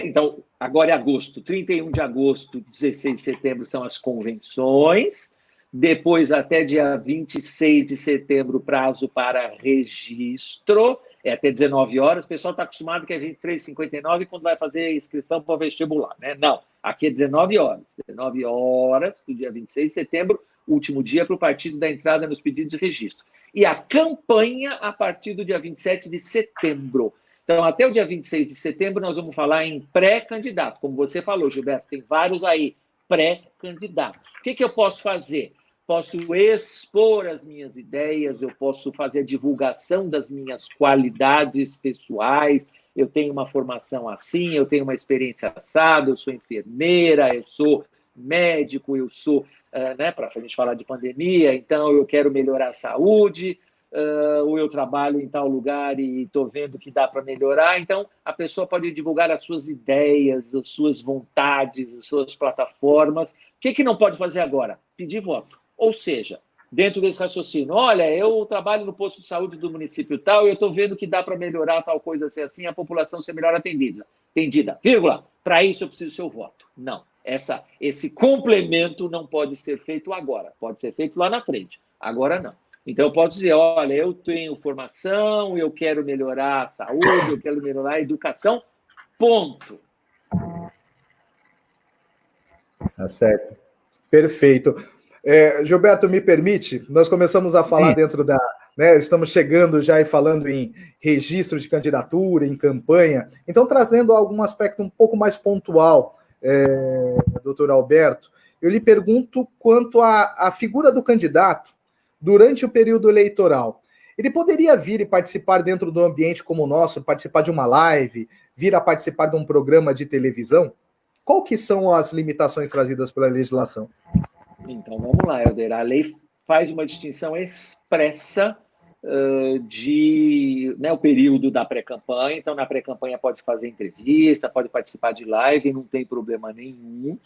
Então, agora é agosto, 31 de agosto, 16 de setembro são as convenções. Depois, até dia 26 de setembro, prazo para registro, até 19 horas. O pessoal está acostumado que é 23h59 quando vai fazer inscrição para o vestibular, né? Não, aqui é 19 horas. 19 horas, do dia 26 de setembro, último dia para o partido da entrada nos pedidos de registro. E a campanha a partir do dia 27 de setembro. Então, até o dia 26 de setembro, nós vamos falar em pré-candidato. Como você falou, Gilberto, tem vários aí, pré-candidatos. O que eu posso fazer? Posso expor as minhas ideias, eu posso fazer a divulgação das minhas qualidades pessoais. Eu tenho uma formação assim, eu tenho uma experiência assada, eu sou enfermeira, eu sou médico, eu sou, para a gente falar de pandemia, então eu quero melhorar a saúde, ou eu trabalho em tal lugar e estou vendo que dá para melhorar. Então, a pessoa pode divulgar as suas ideias, as suas vontades, as suas plataformas. O que não pode fazer agora? Pedir voto. Ou seja, dentro desse raciocínio, olha, eu trabalho no posto de saúde do município tal e eu estou vendo que dá para melhorar tal coisa assim, a população ser melhor atendida, vírgula, para isso eu preciso do seu voto. Não, esse complemento não pode ser feito agora, pode ser feito lá na frente, agora não. Então eu posso dizer, olha, eu tenho formação, eu quero melhorar a saúde, eu quero melhorar a educação, ponto. Tá certo. Perfeito. Gilberto, me permite, nós começamos a falar dentro da... Né, estamos chegando já e falando em registro de candidatura, em campanha, então trazendo algum aspecto um pouco mais pontual, doutor Alberto, eu lhe pergunto quanto à figura do candidato durante o período eleitoral. Ele poderia vir e participar dentro do ambiente como o nosso, participar de uma live, vir a participar de um programa de televisão? Qual que são as limitações trazidas pela legislação? Então, vamos lá, Helder. A lei faz uma distinção expressa de o período da pré-campanha. Então, na pré-campanha pode fazer entrevista, pode participar de live, não tem problema nenhum.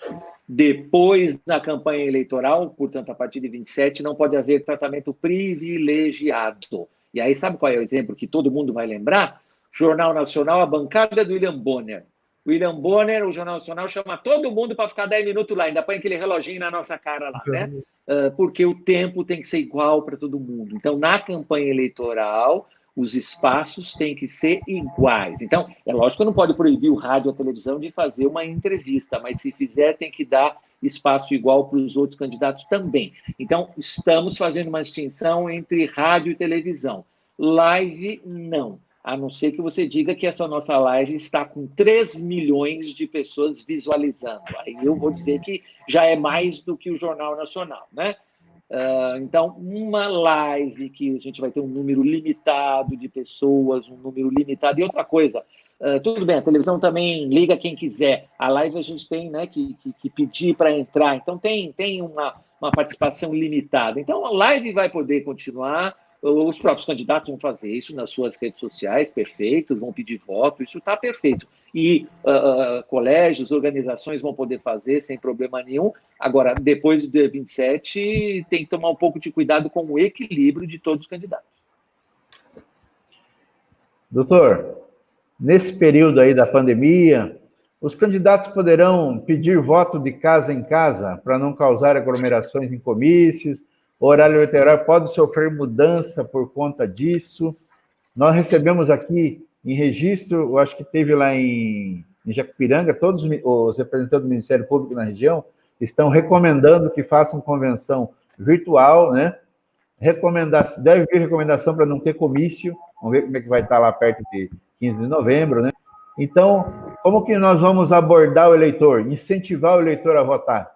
Depois da campanha eleitoral, portanto, a partir de 27, não pode haver tratamento privilegiado. E aí, sabe qual é o exemplo que todo mundo vai lembrar? Jornal Nacional, a bancada do William Bonner. William Bonner, o Jornal Nacional, chama todo mundo para ficar 10 minutos lá, ainda põe aquele reloginho na nossa cara lá, né? Porque o tempo tem que ser igual para todo mundo. Então, na campanha eleitoral, os espaços têm que ser iguais. Então, é lógico que não pode proibir o rádio e a televisão de fazer uma entrevista, mas se fizer, tem que dar espaço igual para os outros candidatos também. Então, estamos fazendo uma distinção entre rádio e televisão. Live, não. A não ser que você diga que essa nossa live está com 3 milhões de pessoas visualizando. Aí eu vou dizer que já é mais do que o Jornal Nacional, né? Então, uma live que a gente vai ter um número limitado de pessoas, um número limitado. E outra coisa, tudo bem, a televisão também liga quem quiser. A live a gente tem, né, que pedir para entrar. Então, tem uma participação limitada. Então, a live vai poder continuar. Os próprios candidatos vão fazer isso nas suas redes sociais, perfeito, vão pedir voto, isso está perfeito. E colégios, organizações vão poder fazer sem problema nenhum. Agora, depois do dia 27, tem que tomar um pouco de cuidado com o equilíbrio de todos os candidatos. Doutor, nesse período aí da pandemia, os candidatos poderão pedir voto de casa em casa para não causar aglomerações em comícios. O horário eleitoral pode sofrer mudança por conta disso. Nós recebemos aqui em registro, eu acho que teve lá em Jacupiranga, todos os representantes do Ministério Público na região estão recomendando que façam convenção virtual, né? Deve vir recomendação para não ter comício. Vamos ver como é que vai estar lá perto de 15 de novembro, né? Então, como que nós vamos abordar o eleitor, incentivar o eleitor a votar?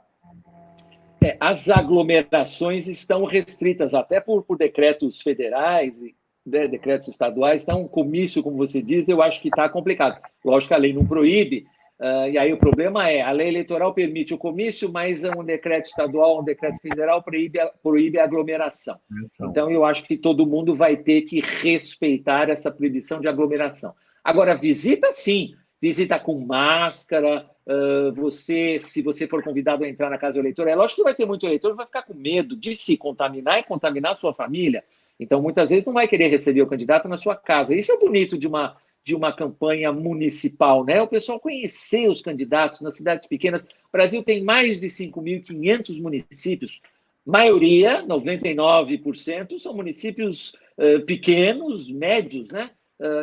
As aglomerações estão restritas até por decretos federais e decretos estaduais. Então, comício, como você diz, eu acho que está complicado. Lógico que a lei não proíbe, e aí o problema é, a lei eleitoral permite o comício, mas um decreto estadual, um decreto federal proíbe a aglomeração. Então, eu acho que todo mundo vai ter que respeitar essa proibição de aglomeração. Agora, visita sim, visita com máscara. Se você for convidado a entrar na casa do eleitor, é lógico que vai ter muito eleitor que vai ficar com medo de se contaminar e contaminar a sua família. Então, muitas vezes, não vai querer receber o candidato na sua casa. Isso é bonito de uma campanha municipal, né? O pessoal conhecer os candidatos nas cidades pequenas. O Brasil tem mais de 5.500 municípios. Maioria, 99%, são municípios pequenos, médios, né?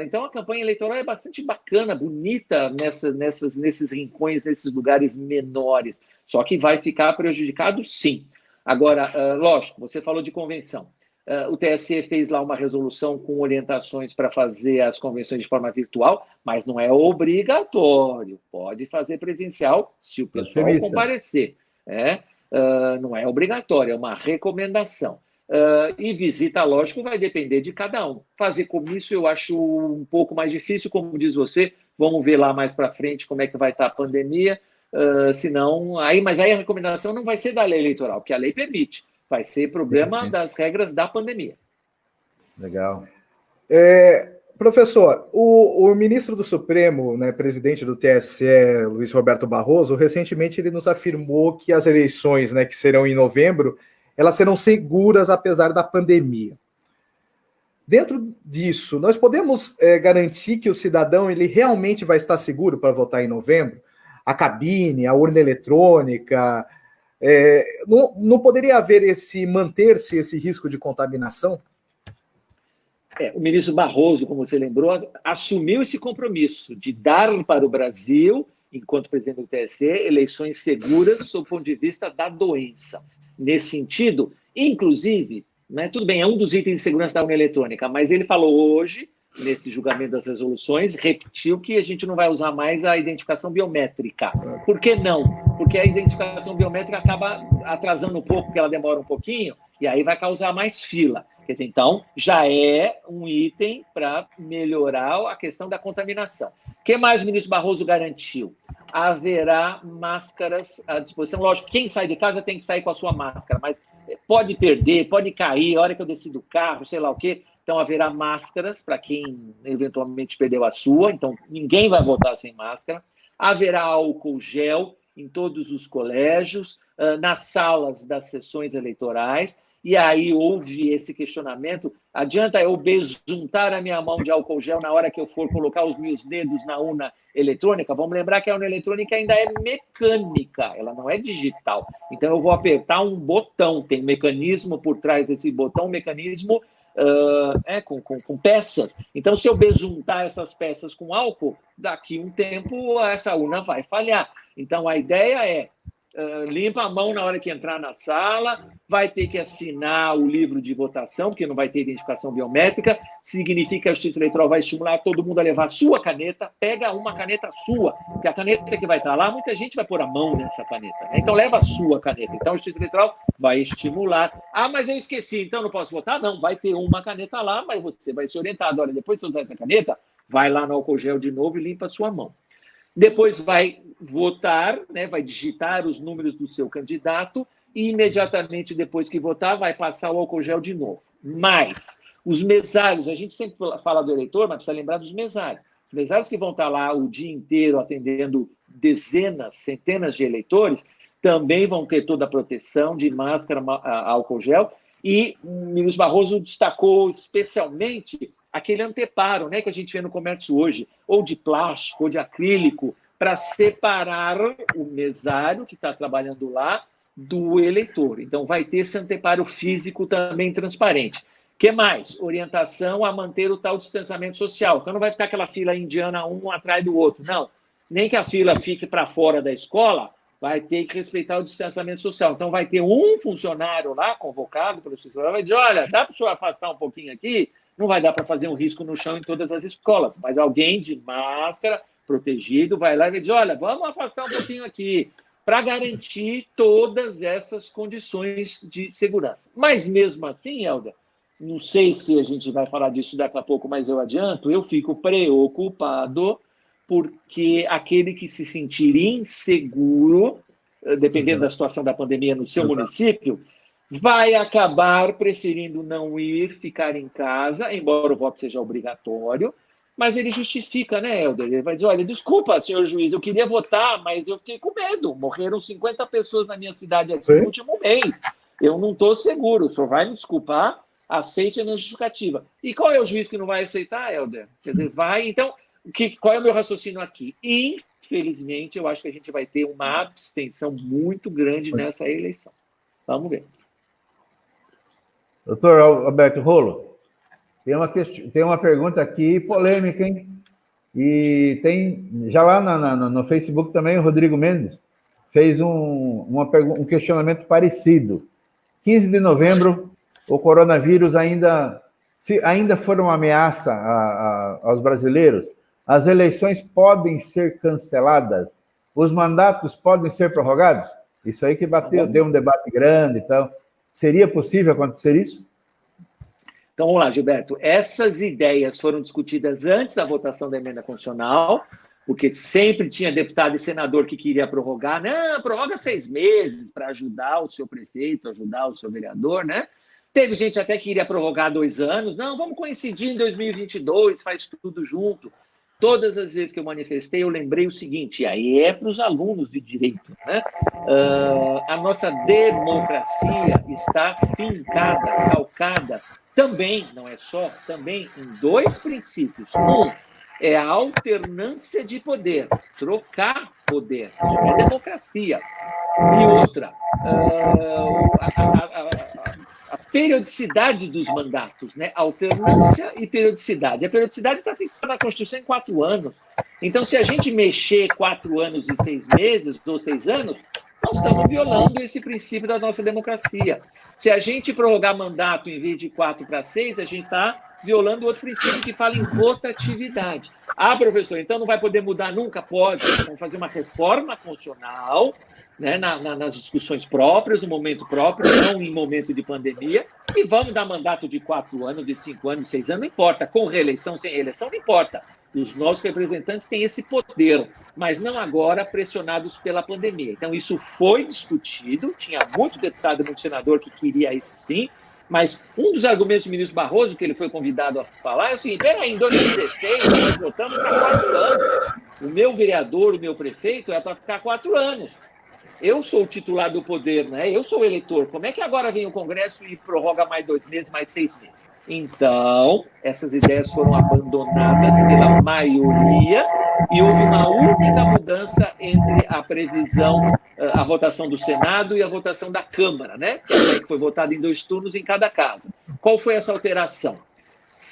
Então, a campanha eleitoral é bastante bacana, bonita nesses rincões, nesses lugares menores. Só que vai ficar prejudicado, sim. Agora, lógico, você falou de convenção. O TSE fez lá uma resolução com orientações para fazer as convenções de forma virtual, mas não é obrigatório. Pode fazer presencial se o pessoal comparecer. Não é obrigatório, é uma recomendação. E visita, lógico, vai depender de cada um. Fazer comício eu acho um pouco mais difícil, como diz você. Vamos ver lá mais para frente como é que vai estar a pandemia. Mas aí a recomendação não vai ser da lei eleitoral, que a lei permite. Vai ser problema das regras da pandemia. Legal. Professor, o ministro do Supremo, né, presidente do TSE, Luiz Roberto Barroso, recentemente ele nos afirmou que as eleições, né, que serão em novembro, elas serão seguras apesar da pandemia. Dentro disso, nós podemos garantir que o cidadão ele realmente vai estar seguro para votar em novembro? A cabine, a urna eletrônica, não poderia haver manter-se esse risco de contaminação? O ministro Barroso, como você lembrou, assumiu esse compromisso de dar para o Brasil enquanto presidente do TSE, eleições seguras sob o ponto de vista da doença. Nesse sentido, inclusive, né, tudo bem, é um dos itens de segurança da urna eletrônica, mas ele falou hoje, nesse julgamento das resoluções, repetiu que a gente não vai usar mais a identificação biométrica. Por que não? Porque a identificação biométrica acaba atrasando um pouco, porque ela demora um pouquinho, e aí vai causar mais fila. Quer dizer, então, já é um item para melhorar a questão da contaminação. O que mais o ministro Barroso garantiu? Haverá máscaras à disposição. Lógico, quem sai de casa tem que sair com a sua máscara, mas pode perder, pode cair, a hora que eu desci do carro, sei lá o quê. Então, haverá máscaras para quem eventualmente perdeu a sua. Então, ninguém vai votar sem máscara. Haverá álcool gel em todos os colégios, nas salas das sessões eleitorais. E aí houve esse questionamento, adianta eu besuntar a minha mão de álcool gel na hora que eu for colocar os meus dedos na urna eletrônica? Vamos lembrar que a urna eletrônica ainda é mecânica, ela não é digital. Então eu vou apertar um botão, tem um mecanismo por trás desse botão, um mecanismo com peças. Então se eu besuntar essas peças com álcool, daqui um tempo essa urna vai falhar. Então a ideia é, limpa a mão na hora que entrar na sala, vai ter que assinar o livro de votação, porque não vai ter identificação biométrica, significa que a Justiça Eleitoral vai estimular todo mundo a levar a sua caneta, pega uma caneta sua, porque a caneta que vai estar lá, muita gente vai pôr a mão nessa caneta, né? Então leva a sua caneta. Então a Justiça Eleitoral vai estimular. Ah, mas eu esqueci, então não posso votar? Não, vai ter uma caneta lá, mas você vai ser orientado. Olha, depois de você usar essa caneta, vai lá no álcool gel de novo e limpa a sua mão. Depois vai votar, né, vai digitar os números do seu candidato e imediatamente depois que votar vai passar o álcool gel de novo. Mas os mesários, a gente sempre fala do eleitor, mas precisa lembrar dos mesários. Os mesários que vão estar lá o dia inteiro atendendo dezenas, centenas de eleitores, também vão ter toda a proteção de máscara, álcool gel. E o ministro Barroso destacou especialmente aquele anteparo, né, que a gente vê no comércio hoje, ou de plástico, ou de acrílico, para separar o mesário que está trabalhando lá do eleitor. Então, vai ter esse anteparo físico também transparente. O que mais? Orientação a manter o tal distanciamento social. Então, não vai ficar aquela fila indiana um atrás do outro. Não. Nem que a fila fique para fora da escola, vai ter que respeitar o distanciamento social. Então, vai ter um funcionário lá, convocado pelo sistema, vai dizer, olha, dá para o senhor afastar um pouquinho aqui? Não vai dar para fazer um risco no chão em todas as escolas, mas alguém de máscara, protegido, vai lá e vai dizer, olha, vamos afastar um pouquinho aqui, para garantir todas essas condições de segurança. Mas mesmo assim, Helder, não sei se a gente vai falar disso daqui a pouco, mas eu adianto, eu fico preocupado porque aquele que se sentir inseguro, dependendo da situação da pandemia no seu município, vai acabar preferindo não ir, ficar em casa, embora o voto seja obrigatório, mas ele justifica, né, Helder? Ele vai dizer, olha, desculpa, senhor juiz, eu queria votar, mas eu fiquei com medo. Morreram 50 pessoas na minha cidade aqui no último mês. Eu não estou seguro, o senhor vai me desculpar, aceite a minha justificativa. E qual é o juiz que não vai aceitar, Helder? Quer dizer, vai, então, qual é o meu raciocínio aqui? Infelizmente, eu acho que a gente vai ter uma abstenção muito grande nessa eleição. Vamos ver. Doutor Alberto Rolo, tem uma pergunta aqui polêmica, hein? E tem, já lá no Facebook também, o Rodrigo Mendes fez um questionamento parecido. 15 de novembro, o coronavírus ainda for uma ameaça aos brasileiros, as eleições podem ser canceladas? Os mandatos podem ser prorrogados? Isso aí que deu um debate grande e tal. Seria possível acontecer isso? Então, vamos lá, Gilberto. Essas ideias foram discutidas antes da votação da emenda constitucional, porque sempre tinha deputado e senador que queria prorrogar. Não, prorroga 6 meses para ajudar o seu prefeito, ajudar o seu vereador, né? Teve gente até que iria prorrogar 2 anos. Não, vamos coincidir em 2022, faz tudo junto. Todas as vezes que eu manifestei, eu lembrei o seguinte, e aí é para os alunos de direito, né? A nossa democracia está fincada, calcada, também, não é só, também em 2 princípios. Um é a alternância de poder, trocar poder, isso é democracia. E outra, a periodicidade dos mandatos, né? Alternância e periodicidade. A periodicidade está fixada na Constituição em 4 anos. Então, se a gente mexer 4 anos e 6 meses, ou 6 anos, nós estamos violando esse princípio da nossa democracia. Se a gente prorrogar mandato em vez de 4 para 6, a gente está violando outro princípio que fala em rotatividade. Ah, professor, então não vai poder mudar nunca? Pode. Vamos fazer uma reforma constitucional, né, nas discussões próprias, no momento próprio, não em momento de pandemia, e vamos dar mandato de 4 anos, de 5 anos, de 6 anos, não importa. Com reeleição, sem reeleição, não importa. Os nossos representantes têm esse poder, mas não agora pressionados pela pandemia. Então, isso foi discutido, tinha muito deputado e muito senador que queria isso sim, mas um dos argumentos do ministro Barroso, que ele foi convidado a falar, é o seguinte: em 2016 nós votamos para 4 anos. O meu vereador, o meu prefeito é para ficar 4 anos. Eu sou o titular do poder, né? Eu sou o eleitor. Como é que agora vem o Congresso e prorroga mais 2 meses, mais 6 meses? Então, essas ideias foram abandonadas pela maioria e houve uma única mudança entre a previsão, a votação do Senado e a votação da Câmara, né? Que foi votada em 2 turnos em cada casa. Qual foi essa alteração?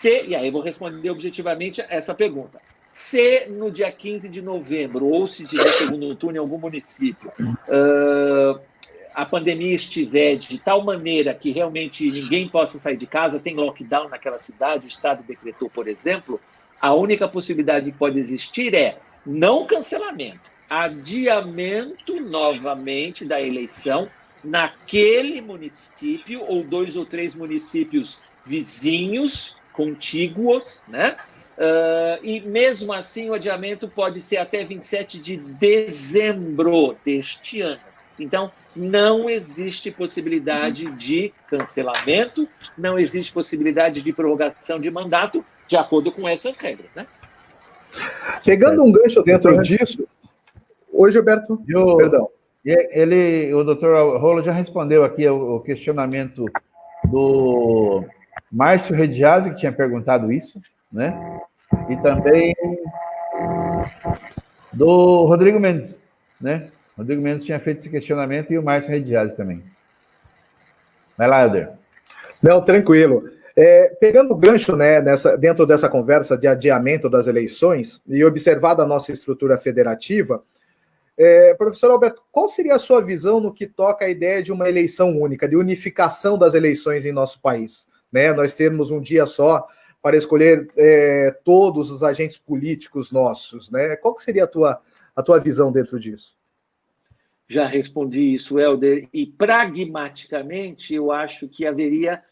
E aí eu vou responder objetivamente essa pergunta. Se no dia 15 de novembro, ou se tiver segundo turno em algum município, a pandemia estiver de tal maneira que realmente ninguém possa sair de casa, tem lockdown naquela cidade, o Estado decretou, por exemplo, a única possibilidade que pode existir é não cancelamento, adiamento novamente da eleição naquele município ou 2 ou 3 municípios vizinhos, contíguos, né? E mesmo assim o adiamento pode ser até 27 de dezembro deste ano. Então, não existe possibilidade de cancelamento, não existe possibilidade de prorrogação de mandato, de acordo com essas regras, né? Pegando um gancho dentro disso... Oi, Gilberto. Perdão. O doutor Rolo já respondeu aqui o questionamento do Márcio Rediazzi, que tinha perguntado isso, né? E também do Rodrigo Mendes, né? Rodrigo Mendes tinha feito esse questionamento e o Márcio Rediazzi também. Vai lá, Helder. Não, tranquilo. Pegando o gancho, né, dentro dessa conversa de adiamento das eleições e observada a nossa estrutura federativa, professor Alberto, qual seria a sua visão no que toca à ideia de uma eleição única, de unificação das eleições em nosso país? Né? Nós termos um dia só para escolher todos os agentes políticos nossos, né? Qual que seria a tua visão dentro disso? Já respondi isso, Helder, e pragmaticamente eu acho que haveria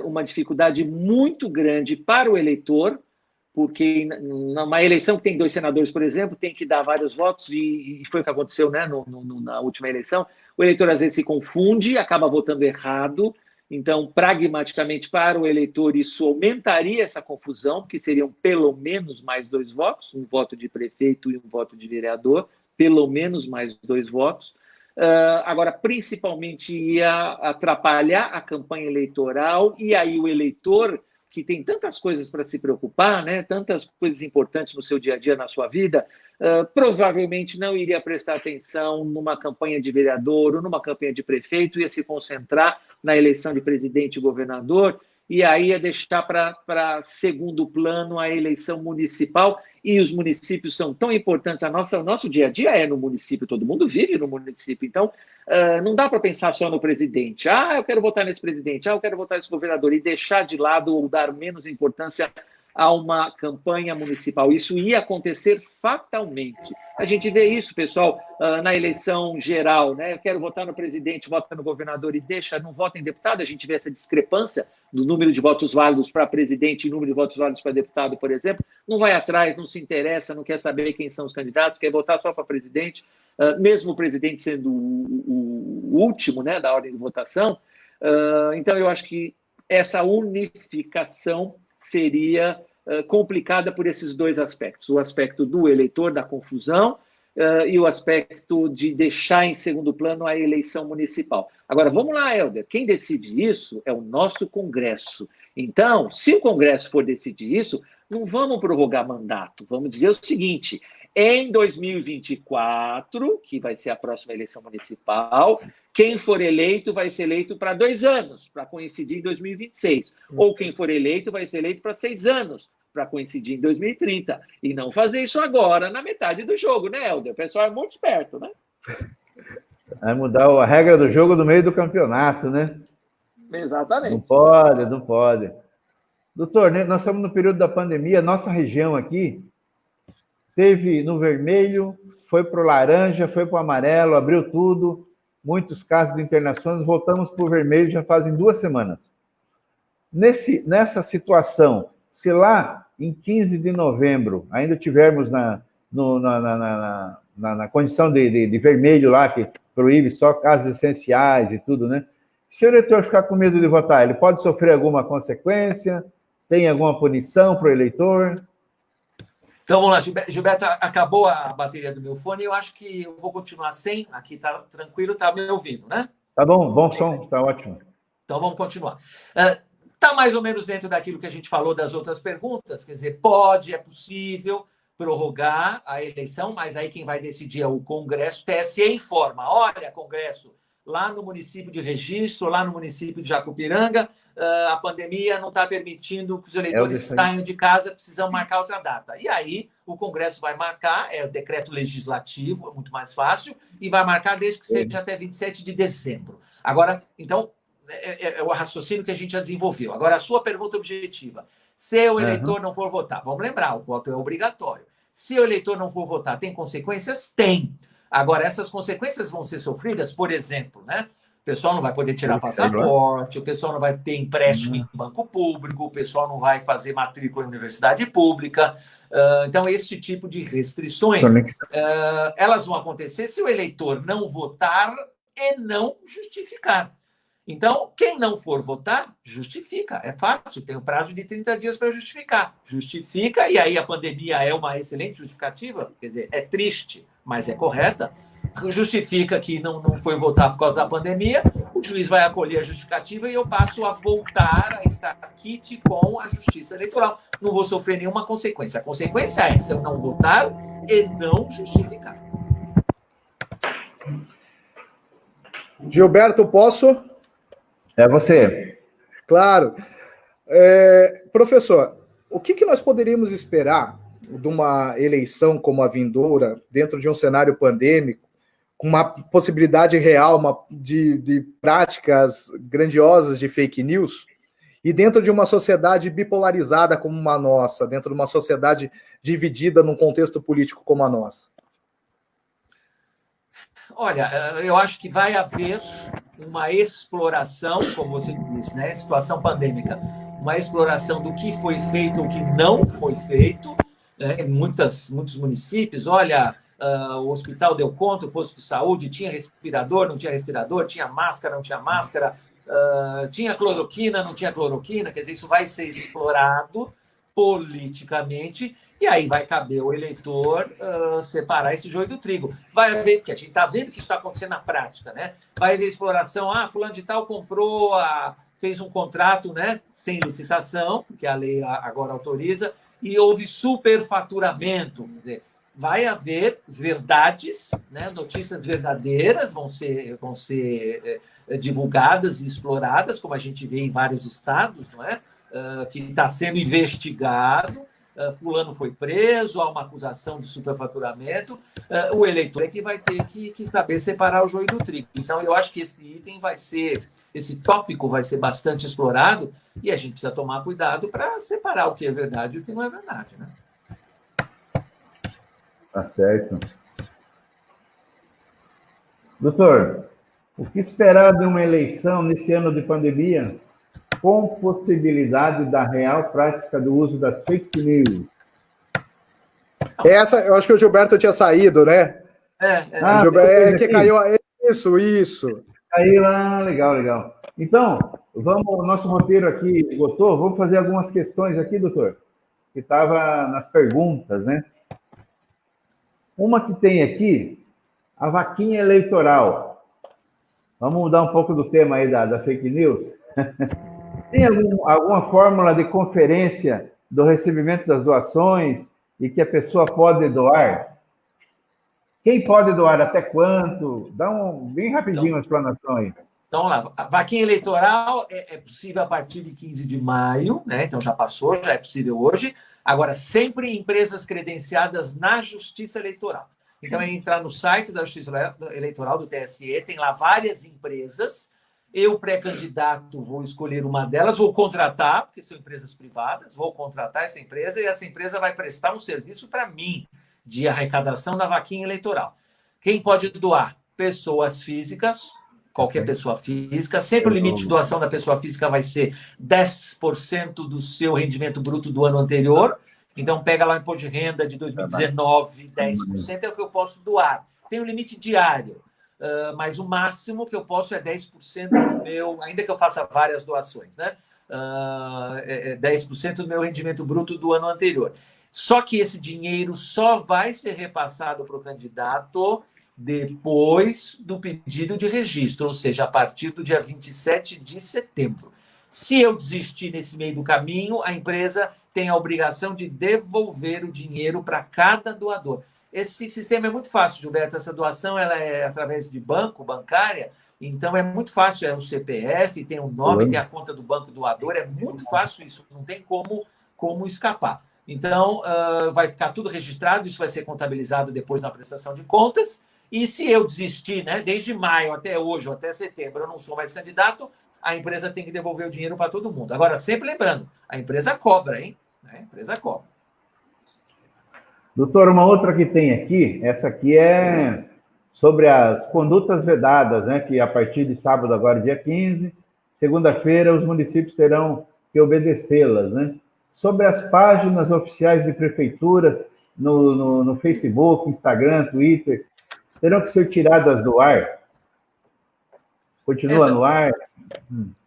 uma dificuldade muito grande para o eleitor, porque numa eleição que tem 2 senadores, por exemplo, tem que dar vários votos, e foi o que aconteceu, né, na última eleição. O eleitor às vezes se confunde, acaba votando errado. Então, pragmaticamente, para o eleitor, isso aumentaria essa confusão, porque seriam pelo menos mais 2 votos, um voto de prefeito e um voto de vereador, pelo menos mais 2 votos. Agora, principalmente, ia atrapalhar a campanha eleitoral, e aí o eleitor, que tem tantas coisas para se preocupar, né, tantas coisas importantes no seu dia a dia, na sua vida, provavelmente não iria prestar atenção numa campanha de vereador ou numa campanha de prefeito, ia se concentrar na eleição de presidente e governador, e aí ia deixar para segundo plano a eleição municipal, e os municípios são tão importantes, o nosso dia a dia é no município, todo mundo vive no município, então não dá para pensar só no presidente, eu quero votar nesse presidente, eu quero votar nesse governador, e deixar de lado ou dar menos importância a uma campanha municipal. Isso ia acontecer fatalmente. A gente vê isso, pessoal, na eleição geral, né? Eu quero votar no presidente, vota no governador e não vota em deputado. A gente vê essa discrepância do número de votos válidos para presidente e número de votos válidos para deputado, por exemplo. Não vai atrás, não se interessa, não quer saber quem são os candidatos, quer votar só para presidente, mesmo o presidente sendo o último, né, da ordem de votação. Então, eu acho que essa unificação seria complicada por esses 2 aspectos. O aspecto do eleitor, da confusão, e o aspecto de deixar em segundo plano a eleição municipal. Agora, vamos lá, Helder. Quem decide isso é o nosso Congresso. Então, se o Congresso for decidir isso, não vamos prorrogar mandato. Vamos dizer o seguinte: em 2024, que vai ser a próxima eleição municipal, quem for eleito vai ser eleito para 2 anos, para coincidir em 2026. Ou quem for eleito vai ser eleito para 6 anos, para coincidir em 2030. E não fazer isso agora, na metade do jogo, né, Helder? O pessoal é muito esperto, né? Vai mudar a regra do jogo no meio do campeonato, né? Exatamente. Não pode, não pode. Doutor, né, nós estamos no período da pandemia, nossa região aqui teve no vermelho, foi para o laranja, foi para o amarelo, abriu tudo, muitos casos de internações, voltamos para o vermelho já fazem 2 semanas. Nessa situação, se lá em 15 de novembro ainda tivermos na condição de vermelho lá, que proíbe só casos essenciais e tudo, né? Se o eleitor ficar com medo de votar, ele pode sofrer alguma consequência? Tem alguma punição para o eleitor? Então, vamos lá, Gilberto, acabou a bateria do meu fone, eu acho que eu vou continuar sem, aqui tá tranquilo, tá me ouvindo, né? Tá bom, bom som, tá ótimo. Então, vamos continuar. Está mais ou menos dentro daquilo que a gente falou das outras perguntas, quer dizer, é possível prorrogar a eleição, mas aí quem vai decidir é o Congresso. TSE informa, olha, Congresso, lá no município de Registro, lá no município de Jacupiranga, a pandemia não está permitindo que os eleitores saiam de casa, precisam marcar outra data. E aí o Congresso vai marcar, é o decreto legislativo, é muito mais fácil, e vai marcar desde que seja até 27 de dezembro. Agora, então, é o raciocínio que a gente já desenvolveu. Agora, a sua pergunta objetiva. Se o eleitor não for votar, vamos lembrar, o voto é obrigatório. Se o eleitor não for votar, tem consequências? Tem. Agora, essas consequências vão ser sofridas, por exemplo, né? O pessoal não vai poder tirar passaporte, o pessoal não vai ter empréstimo em banco público, o pessoal não vai fazer matrícula em universidade pública. Então, esse tipo de restrições, elas vão acontecer se o eleitor não votar e não justificar. Então, quem não for votar, justifica. É fácil, tem um prazo de 30 dias para justificar. Justifica, e aí a pandemia é uma excelente justificativa, quer dizer, é triste, mas é correta. Justifica que não foi votar por causa da pandemia, o juiz vai acolher a justificativa e eu passo a voltar a estar quite com a justiça eleitoral. Não vou sofrer nenhuma consequência. A consequência é se eu não votar e não justificar. Gilberto, posso? É você. Claro. Professor, o que nós poderíamos esperar de uma eleição como a vindoura, dentro de um cenário pandêmico, com uma possibilidade real de práticas grandiosas de fake news, e dentro de uma sociedade bipolarizada como a nossa, dentro de uma sociedade dividida num contexto político como a nossa? Olha, eu acho que vai haver uma exploração, como você disse, né? Situação pandêmica, uma exploração do que foi feito ou que não foi feito, né? Em muitos municípios. Olha, o hospital deu conta, o posto de saúde tinha respirador, não tinha respirador, tinha máscara, não tinha máscara, tinha cloroquina, não tinha cloroquina. Quer dizer, isso vai ser explorado politicamente, e aí vai caber ao eleitor separar esse joio do trigo. Vai haver, porque a gente está vendo que isso está acontecendo na prática, né? Vai haver exploração, fulano de tal comprou, fez um contrato, né, sem licitação, que a lei agora autoriza, e houve superfaturamento. Quer dizer, vai haver verdades, né, notícias verdadeiras vão ser divulgadas e exploradas, como a gente vê em vários estados, não é? Que está sendo investigado, fulano foi preso, há uma acusação de superfaturamento, o eleitor é que vai ter que saber separar o joio do trigo. Então, eu acho que esse tópico vai ser bastante explorado e a gente precisa tomar cuidado para separar o que é verdade e o que não é verdade, né? Tá certo. Doutor, o que esperar de uma eleição nesse ano de pandemia, com possibilidade da real prática do uso das fake news? Essa, eu acho que o Gilberto tinha saído, né? Que caiu. Isso. Caiu lá, legal. Então, o nosso roteiro aqui esgotou, vamos fazer algumas questões aqui, doutor, que estava nas perguntas, né? Uma que tem aqui, a vaquinha eleitoral. Vamos mudar um pouco do tema aí da fake news? Tem alguma fórmula de conferência do recebimento das doações e que a pessoa pode doar? Quem pode doar até quanto? Dá bem rapidinho uma explanação aí. Então, vamos lá. A vaquinha eleitoral é possível a partir de 15 de maio, né? Então, já passou, já é possível hoje. Agora, sempre empresas credenciadas na Justiça Eleitoral. Então, é entrar no site da Justiça Eleitoral, do TSE, tem lá várias empresas. Eu, pré-candidato, vou escolher uma delas, vou contratar, porque são empresas privadas, vou contratar essa empresa e essa empresa vai prestar um serviço para mim de arrecadação da vaquinha eleitoral. Quem pode doar? Pessoas físicas, qualquer pessoa física. Sempre o limite de doação da pessoa física vai ser 10% do seu rendimento bruto do ano anterior. Então, pega lá o imposto de renda de 2019, 10% é o que eu posso doar. Tem um limite diário, mas o máximo que eu posso é 10% do meu, ainda que eu faça várias doações, né? 10% do meu rendimento bruto do ano anterior. Só que esse dinheiro só vai ser repassado para o candidato depois do pedido de registro, ou seja, a partir do dia 27 de setembro. Se eu desistir nesse meio do caminho, a empresa tem a obrigação de devolver o dinheiro para cada doador. Esse sistema é muito fácil, Gilberto. Essa doação ela é através de bancária, então é muito fácil. É um CPF, tem um nome, tem a conta do banco doador, é muito fácil isso, não tem como escapar. Então, vai ficar tudo registrado, isso vai ser contabilizado depois na prestação de contas. E se eu desistir, né, desde maio até hoje, ou até setembro, eu não sou mais candidato, a empresa tem que devolver o dinheiro para todo mundo. Agora, sempre lembrando, a empresa cobra, hein? A empresa cobra. Doutor, uma outra que tem aqui, essa aqui é sobre as condutas vedadas, né? Que a partir de sábado, agora, dia 15, segunda-feira, os municípios terão que obedecê-las, né? Sobre as páginas oficiais de prefeituras no Facebook, Instagram, Twitter, terão que ser tiradas do ar? Continua no ar?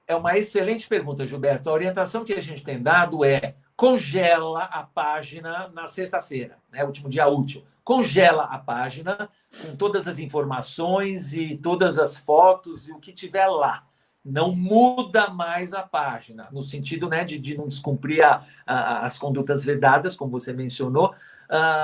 É uma excelente pergunta, Gilberto. A orientação que a gente tem dado é congela a página na sexta-feira, né, último dia útil. Congela a página com todas as informações e todas as fotos e o que tiver lá. Não muda mais a página, no sentido, né, de não descumprir as condutas vedadas, como você mencionou.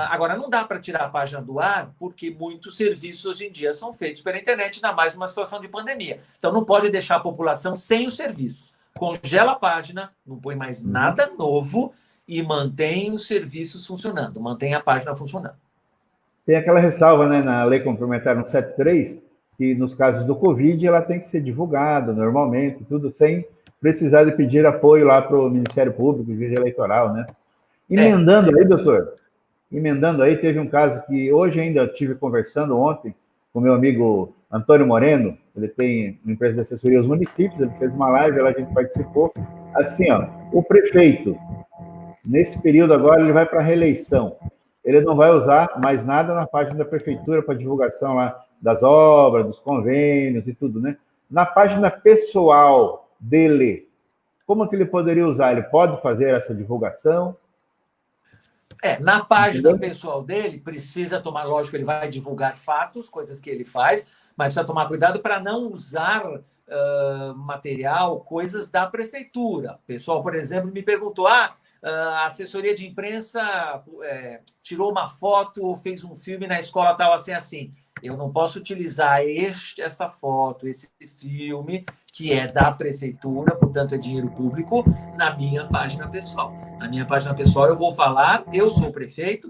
Agora, não dá para tirar a página do ar, porque muitos serviços hoje em dia são feitos pela internet, ainda mais numa situação de pandemia. Então, não pode deixar a população sem os serviços. Congela a página, não põe mais nada novo e mantém os serviços funcionando, mantém a página funcionando. Tem aquela ressalva, né, na Lei Complementar 173, que nos casos do Covid ela tem que ser divulgada normalmente, tudo sem precisar de pedir apoio lá para o Ministério Público, Juiz Eleitoral, né? Emendando aí, doutor, teve um caso que hoje ainda estive conversando ontem com meu amigo Antônio Moreno, ele tem uma empresa de assessoria aos municípios, ele fez uma live, lá a gente participou. Assim, ó, o prefeito, nesse período agora, ele vai para a reeleição. Ele não vai usar mais nada na página da prefeitura para divulgação lá das obras, dos convênios e tudo, né? Na página pessoal dele, como que ele poderia usar? Ele pode fazer essa divulgação? Na página pessoal dele, precisa tomar, lógico, ele vai divulgar fatos, coisas que ele faz, mas precisa tomar cuidado para não usar material, coisas da prefeitura. O pessoal, por exemplo, me perguntou, a assessoria de imprensa tirou uma foto, fez um filme na escola tal, assim. Eu não posso utilizar essa foto, esse filme, que é da prefeitura, portanto é dinheiro público, na minha página pessoal. Na minha página pessoal eu vou falar, eu sou o prefeito,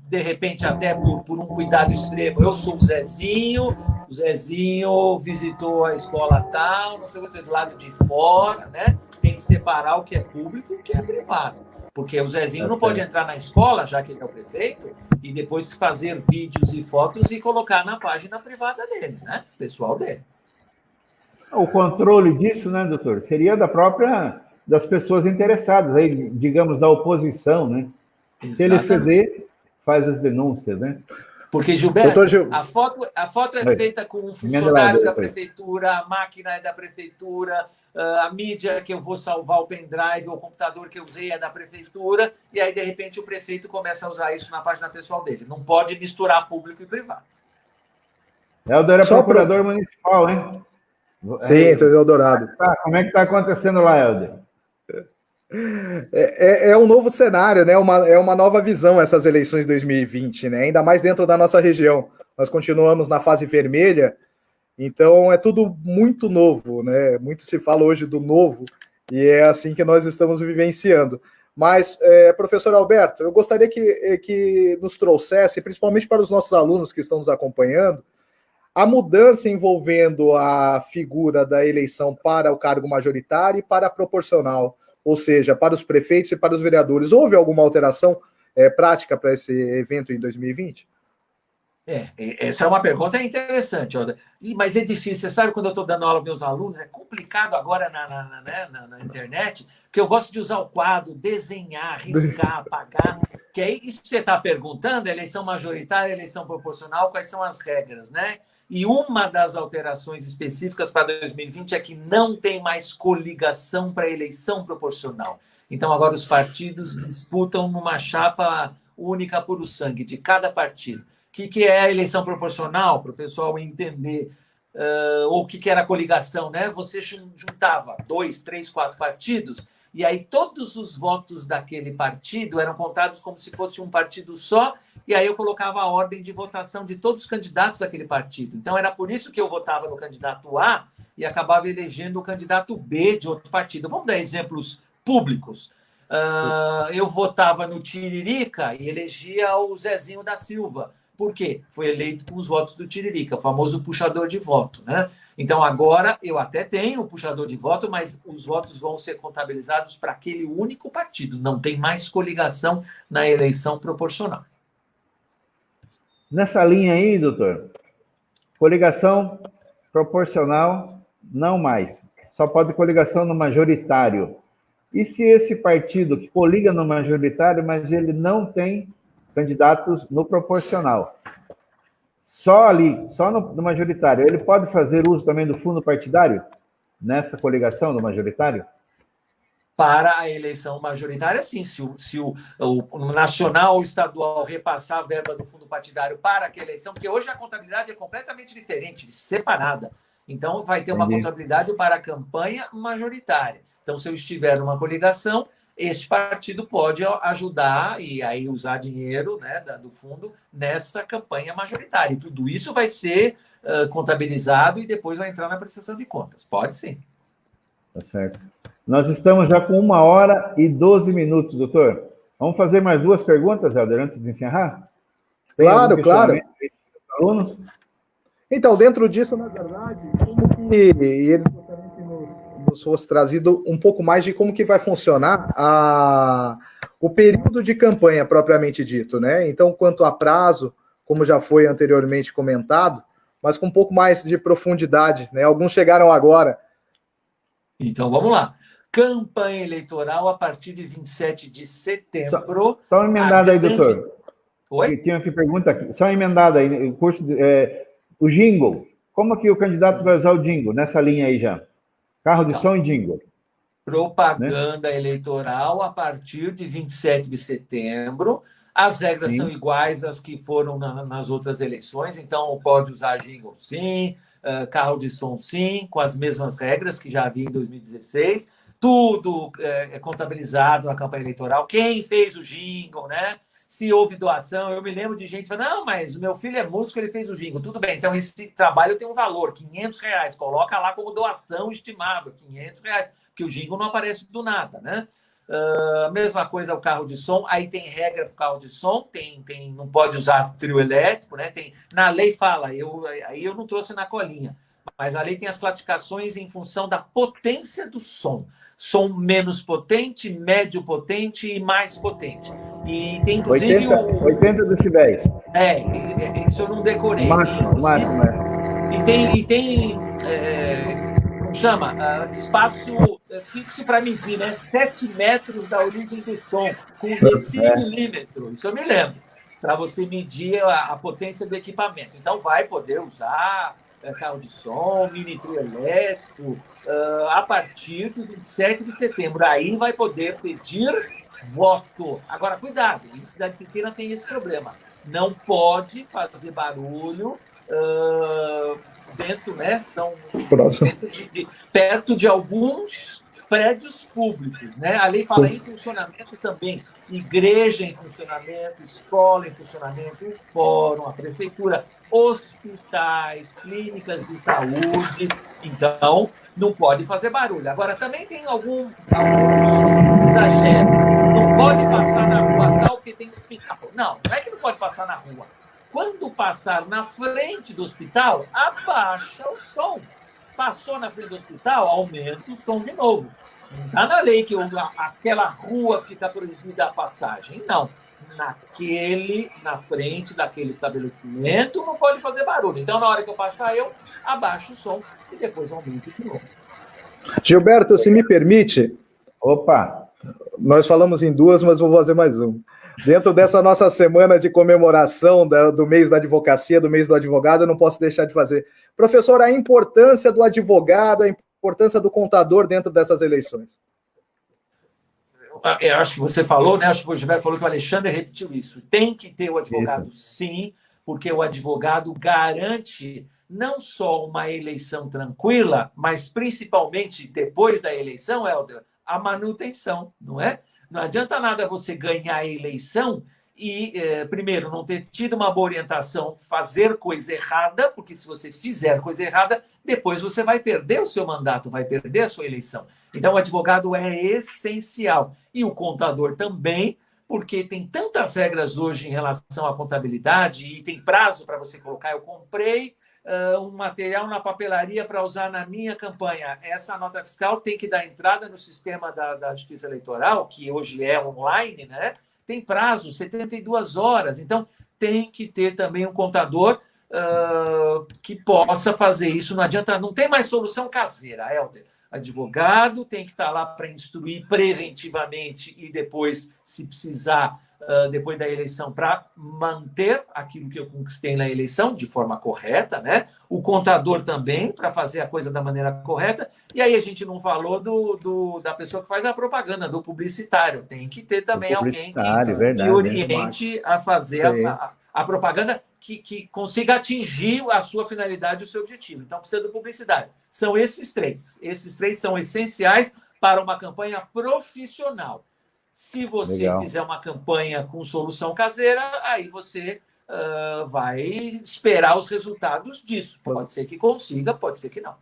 de repente até por um cuidado extremo, eu sou o Zezinho visitou a escola tal, não sei o que, do lado de fora, né? Tem que separar o que é público e o que é privado. Porque o Zezinho não pode entrar na escola, já que ele é o prefeito, e depois fazer vídeos e fotos e colocar na página privada dele, né? Pessoal dele. O controle disso, né, doutor, seria das pessoas interessadas, aí, digamos, da oposição, né? Exatamente. Se ele ceder, faz as denúncias, né? Porque, Gilberto, a foto é feita com um funcionário da prefeitura, a máquina é da prefeitura, a mídia que eu vou salvar o pendrive ou o computador que eu usei é da prefeitura, e aí, de repente, o prefeito começa a usar isso na página pessoal dele. Não pode misturar público e privado. Helder era procurador municipal, hein? Sim, Eldorado. Como é que está acontecendo lá, Helder? É um novo cenário, né? É uma nova visão essas eleições 2020, né? Ainda mais dentro da nossa região. Nós continuamos na fase vermelha, então é tudo muito novo, né? Muito se fala hoje do novo, e é assim que nós estamos vivenciando. Mas, professor Alberto, eu gostaria que nos trouxesse, principalmente para os nossos alunos que estão nos acompanhando, a mudança envolvendo a figura da eleição para o cargo majoritário e para a proporcional, ou seja, para os prefeitos e para os vereadores. Houve alguma alteração prática para esse evento em 2020? Essa é uma pergunta interessante, mas é difícil. Você sabe, quando eu estou dando aula para meus alunos, é complicado agora na internet, porque eu gosto de usar o quadro, desenhar, riscar, apagar, que aí isso que você está perguntando, eleição majoritária, eleição proporcional, quais são as regras, né? E uma das alterações específicas para 2020 é que não tem mais coligação para eleição proporcional. Então, agora os partidos disputam numa chapa única puro sangue de cada partido. O que é a eleição proporcional, para o pessoal entender, ou o que era a coligação, né? Você juntava 2, 3, 4 partidos, e aí todos os votos daquele partido eram contados como se fosse um partido só, e aí eu colocava a ordem de votação de todos os candidatos daquele partido. Então, era por isso que eu votava no candidato A e acabava elegendo o candidato B de outro partido. Vamos dar exemplos públicos. Eu votava no Tiririca e elegia o Zezinho da Silva. Por quê? Foi eleito com os votos do Tiririca, o famoso puxador de voto, né? Então, agora, eu até tenho o puxador de voto, mas os votos vão ser contabilizados para aquele único partido. Não tem mais coligação na eleição proporcional. Nessa linha aí, doutor, coligação proporcional, não mais. Só pode coligação no majoritário. E se esse partido que coliga no majoritário, mas ele não tem candidatos no proporcional? Só ali, só no majoritário. Ele pode fazer uso também do fundo partidário nessa coligação do majoritário? Para a eleição majoritária, sim. Se o nacional ou estadual repassar a verba do fundo partidário para aquela eleição, porque hoje a contabilidade é completamente diferente, separada. Então, vai ter uma contabilidade para a campanha majoritária. Então, se eu estiver numa coligação, este partido pode ajudar e aí usar dinheiro, né, do fundo nessa campanha majoritária. E tudo isso vai ser contabilizado e depois vai entrar na prestação de contas. Pode sim. Tá certo. Nós estamos já com 1h12, doutor. Vamos fazer mais 2 perguntas, Helder, antes de encerrar? Claro. Alunos? Então, dentro disso, na verdade, como que eles gostariam que nos fosse trazido um pouco mais de como que vai funcionar o período de campanha propriamente dito, né? Então, quanto a prazo, como já foi anteriormente comentado, mas com um pouco mais de profundidade, né? Alguns chegaram agora. Então, vamos lá. Campanha eleitoral a partir de 27 de setembro. Só uma emendada aí, doutor. Oi? Tinha aqui pergunta aqui. Só uma emendada aí. O jingle. Como que o candidato vai usar o jingle nessa linha aí já? Carro de som e jingle. Propaganda eleitoral a partir de 27 de setembro. As regras são iguais às que foram nas outras eleições, então pode usar jingle sim, carro de som sim, com as mesmas regras que já havia em 2016. Tudo é contabilizado na campanha eleitoral. Quem fez o jingle, né? Se houve doação, eu me lembro de gente falando, não, mas o meu filho é músico, ele fez o jingle. Tudo bem, então esse trabalho tem um valor, R$500. Coloca lá como doação estimada, R$500, porque o jingle não aparece do nada, né? Mesma coisa o carro de som, aí tem regra para o carro de som, não pode usar trio elétrico, né? Na lei fala, aí eu não trouxe na colinha, mas a lei tem as classificações em função da potência do som. Som menos potente, médio potente e mais potente. E tem inclusive 80 decibéis. Isso eu não decorei. Máximo. E tem como chama? Espaço fixo para medir, né? 7 metros da origem do som, com decimilímetro. Isso eu me lembro. Para você medir a potência do equipamento. Então, vai poder usar carro de som, mini trio elétrico, a partir de 27 de setembro. Aí vai poder pedir voto. Agora, cuidado, em cidade pequena tem esse problema. Não pode fazer barulho dentro, né? Então, perto de alguns prédios públicos, né? A lei fala em funcionamento também, igreja em funcionamento, escola em funcionamento, um fórum, a prefeitura, hospitais, clínicas de saúde, então não pode fazer barulho. Agora, também tem alguns exageros, não pode passar na rua tal que tem hospital. Não, não é que não pode passar na rua. Quando passar na frente do hospital, abaixa o som. Passou na frente do hospital, aumenta o som de novo. Não está na lei que aquela rua fica proibida a passagem. Não. Na frente daquele estabelecimento, não pode fazer barulho. Então, na hora que eu passar, eu abaixo o som e depois aumento de novo. Gilberto, se me permite... Opa! Nós falamos em duas, mas vou fazer mais um. Dentro dessa nossa semana de comemoração do mês da advocacia, do mês do advogado, eu não posso deixar de fazer. Professor, a importância do advogado, a importância do contador dentro dessas eleições. Eu acho que você falou, né? Acho que o Gilberto falou que o Alexandre repetiu isso. Tem que ter o advogado, sim, porque o advogado garante não só uma eleição tranquila, mas principalmente depois da eleição, Helder, a manutenção, não é? Não adianta nada você ganhar a eleição e, primeiro, não ter tido uma boa orientação, fazer coisa errada, porque se você fizer coisa errada, depois você vai perder o seu mandato, vai perder a sua eleição. Então, o advogado é essencial. E o contador também, porque tem tantas regras hoje em relação à contabilidade e tem prazo para você colocar. Eu comprei um material na papelaria para usar na minha campanha. Essa nota fiscal tem que dar entrada no sistema da Justiça Eleitoral, que hoje é online, né? Tem prazo, 72 horas. Então, tem que ter também um contador que possa fazer isso. Não adianta, não tem mais solução caseira, Helder. Advogado tem que estar lá para instruir preventivamente e depois, se precisar, depois da eleição, para manter aquilo que eu conquistei na eleição de forma correta, né? O contador também, para fazer a coisa da maneira correta. E aí a gente não falou da pessoa que faz a propaganda, do publicitário. Tem que ter também alguém que oriente a fazer a propaganda que consiga atingir a sua finalidade, o seu objetivo. Então, precisa do publicitário. São esses três. Esses três são essenciais para uma campanha profissional. Se você fizer uma campanha com solução caseira, aí você vai esperar os resultados disso. Pode ser que consiga, pode ser que não.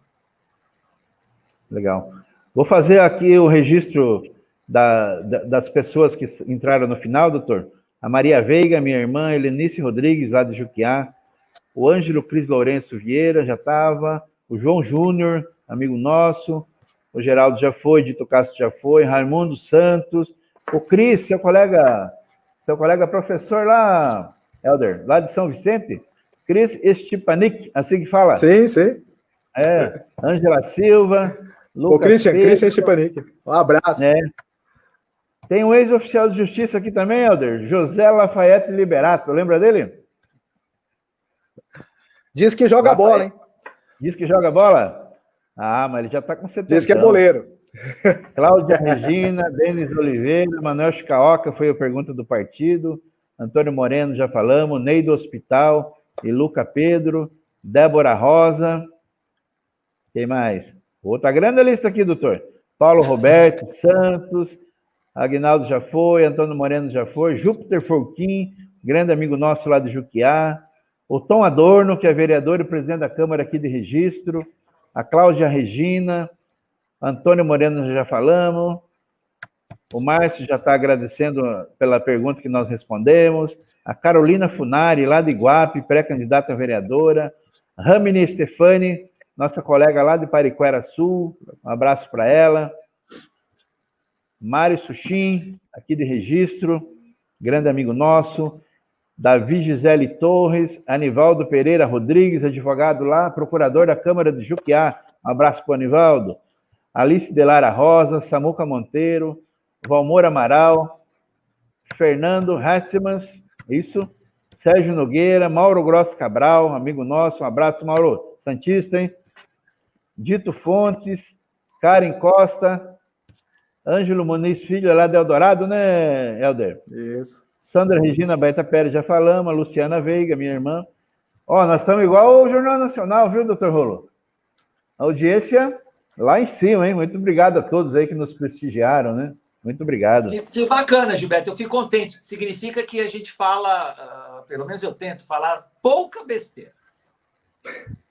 Legal. Vou fazer aqui o registro das pessoas que entraram no final, doutor. A Maria Veiga, minha irmã, Helenice Rodrigues, lá de Juquiá, o Ângelo Cris Lourenço Vieira, já estava, o João Júnior, amigo nosso, o Geraldo já foi, Dito Castro já foi, Raimundo Santos, o Cris, seu colega professor lá, Helder, lá de São Vicente, Cris Estipanik, assim que fala? Sim, sim. Ângela Silva, Lucas Christian Estipanik, um abraço. Tem um ex-oficial de justiça aqui também, Helder, José Lafayette Liberato, lembra dele? Diz que joga bola, hein? Diz que joga bola? Ah, mas ele já está com 70 Diz que é boleiro. Cláudia Regina, Denis Oliveira, Manuel Chicaoca, foi a pergunta do partido, Antônio Moreno, já falamos, Ney do Hospital, e Luca Pedro, Débora Rosa, quem mais? Outra grande lista aqui, doutor. Paulo Roberto Santos, Aguinaldo já foi, Antônio Moreno já foi, Júpiter Forquim, grande amigo nosso lá de Juquiá, o Tom Adorno, que é vereador e presidente da Câmara aqui de Registro, a Cláudia Regina, Antônio Moreno já falamos, o Márcio já está agradecendo pela pergunta que nós respondemos, a Carolina Funari, lá de Iguape, pré-candidata a vereadora, Ramine Stefani, nossa colega lá de Pariquera Sul, um abraço para ela, Mário Suchim, aqui de Registro, grande amigo nosso, Davi Gisele Torres, Anivaldo Pereira Rodrigues, advogado lá, procurador da Câmara de Juquiá, um abraço para o Anivaldo, Alice Delara Rosa, Samuca Monteiro, Valmor Amaral, Fernando Hattemans, isso, Sérgio Nogueira, Mauro Grosso Cabral, amigo nosso, um abraço, Mauro, Santista, hein? Dito Fontes, Karen Costa, Ângelo Muniz Filho, lá de Eldorado, né, Helder? Isso. Sandra Regina Baeta Pérez, já falamos, a Luciana Veiga, minha irmã. Nós estamos igual ao Jornal Nacional, viu, doutor Rolo? A audiência lá em cima, hein? Muito obrigado a todos aí que nos prestigiaram, né? Muito obrigado. Que bacana, Gilberto, eu fico contente. Significa que a gente fala, pelo menos eu tento falar pouca besteira.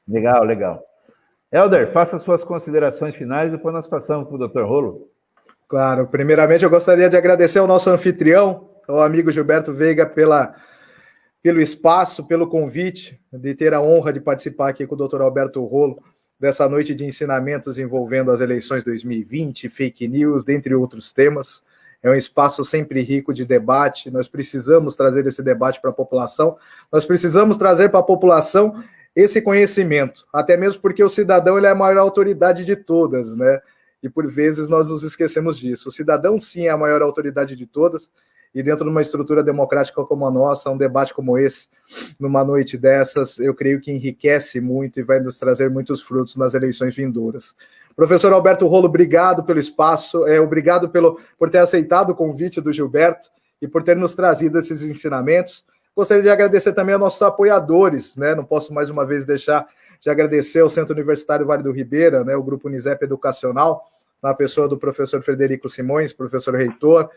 Legal. Helder, faça suas considerações finais, depois nós passamos para o doutor Rolo. Claro, primeiramente eu gostaria de agradecer ao nosso anfitrião, ao amigo Gilberto Veiga, pelo espaço, pelo convite, de ter a honra de participar aqui com o Dr. Alberto Rolo, dessa noite de ensinamentos envolvendo as eleições 2020, fake news, dentre outros temas. É um espaço sempre rico de debate, nós precisamos trazer esse debate para a população, nós precisamos trazer para a população esse conhecimento, até mesmo porque o cidadão ele é a maior autoridade de todas, né? E por vezes nós nos esquecemos disso. O cidadão, sim, é a maior autoridade de todas, e dentro de uma estrutura democrática como a nossa, um debate como esse, numa noite dessas, eu creio que enriquece muito e vai nos trazer muitos frutos nas eleições vindouras. Professor Alberto Rolo, obrigado pelo espaço, obrigado por ter aceitado o convite do Gilberto e por ter nos trazido esses ensinamentos. Gostaria de agradecer também aos nossos apoiadores, né? Não posso mais uma vez deixar de agradecer ao Centro Universitário Vale do Ribeira, né? O Grupo Unisep Educacional, na pessoa do professor Frederico Simões, professor reitor,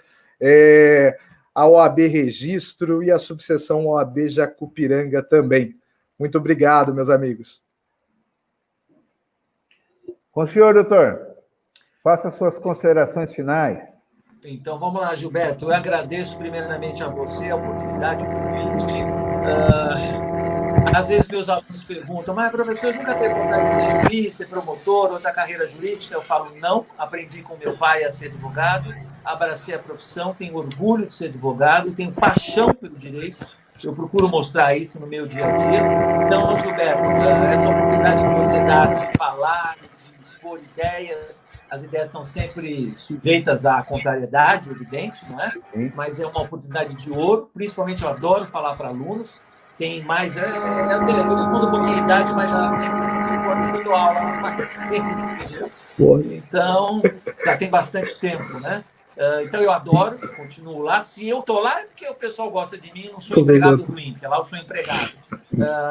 a OAB Registro e a subseção OAB Jacupiranga também. Muito obrigado, meus amigos. Com o senhor, doutor. Faça suas considerações finais. Então, vamos lá, Gilberto. Eu agradeço primeiramente a você a oportunidade, o convite. Às vezes meus alunos perguntam, mas professor, nunca teve vontade de ser juiz, ser promotor, outra carreira jurídica? Eu falo, não. Aprendi com meu pai a ser advogado, abracei a profissão, tenho orgulho de ser advogado, tenho paixão pelo direito. Eu procuro mostrar isso no meu dia a dia. Então, Gilberto, essa oportunidade que você dá de falar, de expor ideias, as ideias estão sempre sujeitas à contrariedade, evidente, não é? Sim. Mas é uma oportunidade de ouro. Principalmente, eu adoro falar para alunos. Tem mais... eu escondo um pouquinho a idade, mas já tem 5 anos que eu dou aula. Então, já tem bastante tempo, né? Então, eu adoro, continuo lá. Se eu estou lá, é porque o pessoal gosta de mim, não sou empregado ruim, porque lá eu sou empregado.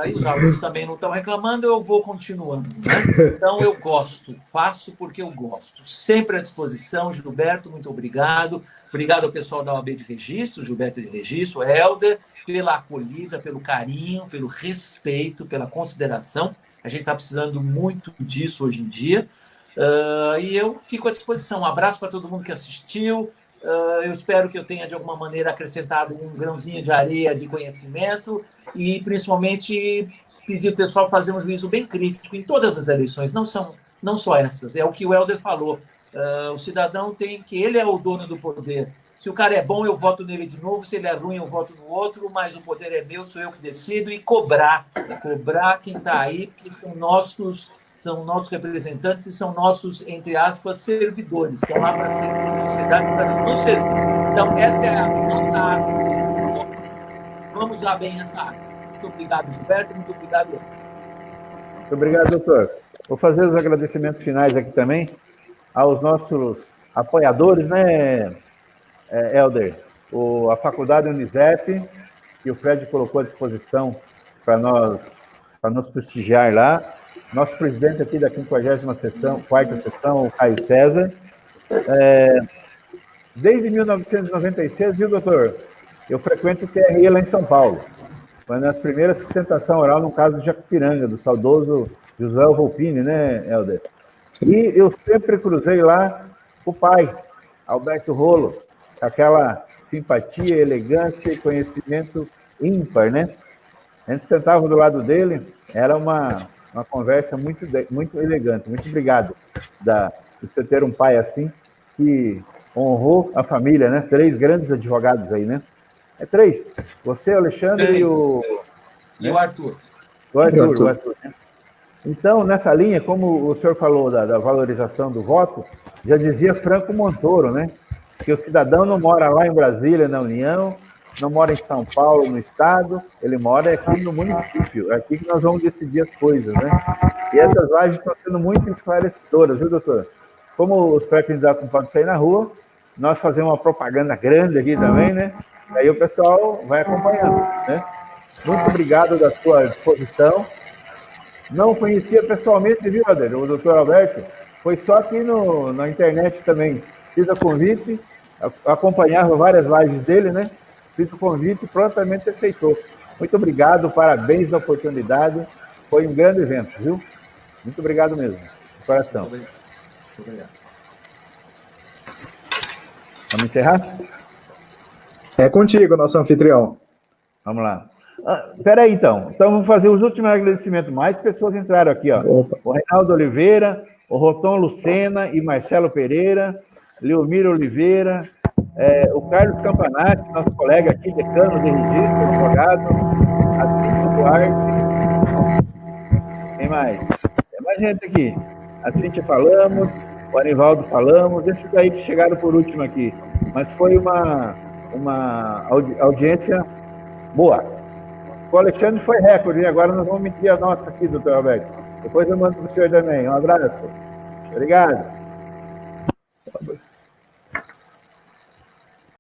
E os alunos também não estão reclamando, eu vou continuando. Né? Então, eu gosto, faço porque eu gosto. Sempre à disposição, Gilberto, muito obrigado. Obrigado ao pessoal da OAB de Registro, Gilberto de Registro, Helder, pela acolhida, pelo carinho, pelo respeito, pela consideração. A gente está precisando muito disso hoje em dia. E eu fico à disposição. Um abraço para todo mundo que assistiu. Eu espero que eu tenha, de alguma maneira, acrescentado um grãozinho de areia de conhecimento e, principalmente, pedir ao pessoal fazer um juízo bem crítico em todas as eleições, não só essas. É o que o Helder falou. O cidadão ele é o dono do poder. Se o cara é bom, eu voto nele de novo. Se ele é ruim, eu voto no outro. Mas o poder é meu, sou eu que decido. E cobrar quem está aí, porque são nossos representantes e são nossos, entre aspas, servidores, que estão lá para servir a sociedade, para nos servir. Então, essa é a nossa arte. Vamos usar bem essa arte. Muito obrigado, Gilberto. Muito obrigado. Muito obrigado, doutor. Vou fazer os agradecimentos finais aqui também aos nossos apoiadores, né, Helder? A Faculdade Unisep, que o Fred colocou à disposição para nos prestigiar lá. Nosso presidente aqui da 50ª sessão, quarta sessão, o Caio César. Desde 1996, viu, doutor? Eu frequento o TRE lá em São Paulo. Foi na primeira sustentação oral no caso de Jacupiranga, do saudoso José Volpini, né, Helder? E eu sempre cruzei lá o pai, Alberto Rolo, aquela simpatia, elegância e conhecimento ímpar, né? A gente sentava do lado dele, era uma conversa muito, muito elegante. Muito obrigado de você ter um pai assim, que honrou a família, né? 3 grandes advogados aí, né? 3. Você, o Alexandre 3. E o... E o Arthur. O Arthur, né? Então, nessa linha, como o senhor falou da valorização do voto, já dizia Franco Montoro, né? Que o cidadão não mora lá em Brasília, na União, não mora em São Paulo, no Estado, ele mora aqui no município, é aqui que nós vamos decidir as coisas, né? E essas lives estão sendo muito esclarecedoras, viu, doutor? Como os pré-candidatos não podem sair na rua, nós fazemos uma propaganda grande aqui também, né? E aí o pessoal vai acompanhando, né? Muito obrigado da sua disposição. Não conhecia pessoalmente, viu, Helder? O doutor Alberto, foi só aqui na internet também. Fiz o convite, acompanhava várias lives dele, né? Fiz o convite e prontamente aceitou. Muito obrigado, parabéns da oportunidade. Foi um grande evento, viu? Muito obrigado mesmo, de coração. Muito obrigado. Vamos encerrar? É contigo, nosso anfitrião. Vamos lá. Espera aí, então. Então, vamos fazer os últimos agradecimentos. Mais pessoas entraram aqui, ó. Opa. O Reinaldo Oliveira, o Rotom Lucena e Marcelo Pereira, Leomir Oliveira, o Carlos Campanati, nosso colega aqui, decano de registro, advogado, a Cíntia Duarte. Tem mais? Tem mais gente aqui. A Cíntia falamos, o Anivaldo falamos, esses daí que chegaram por último aqui. Mas foi uma audiência boa. O Alexandre foi recorde, e agora nós vamos medir a nossa aqui, doutor Alberto. Depois eu mando para o senhor também. Um abraço. Obrigado.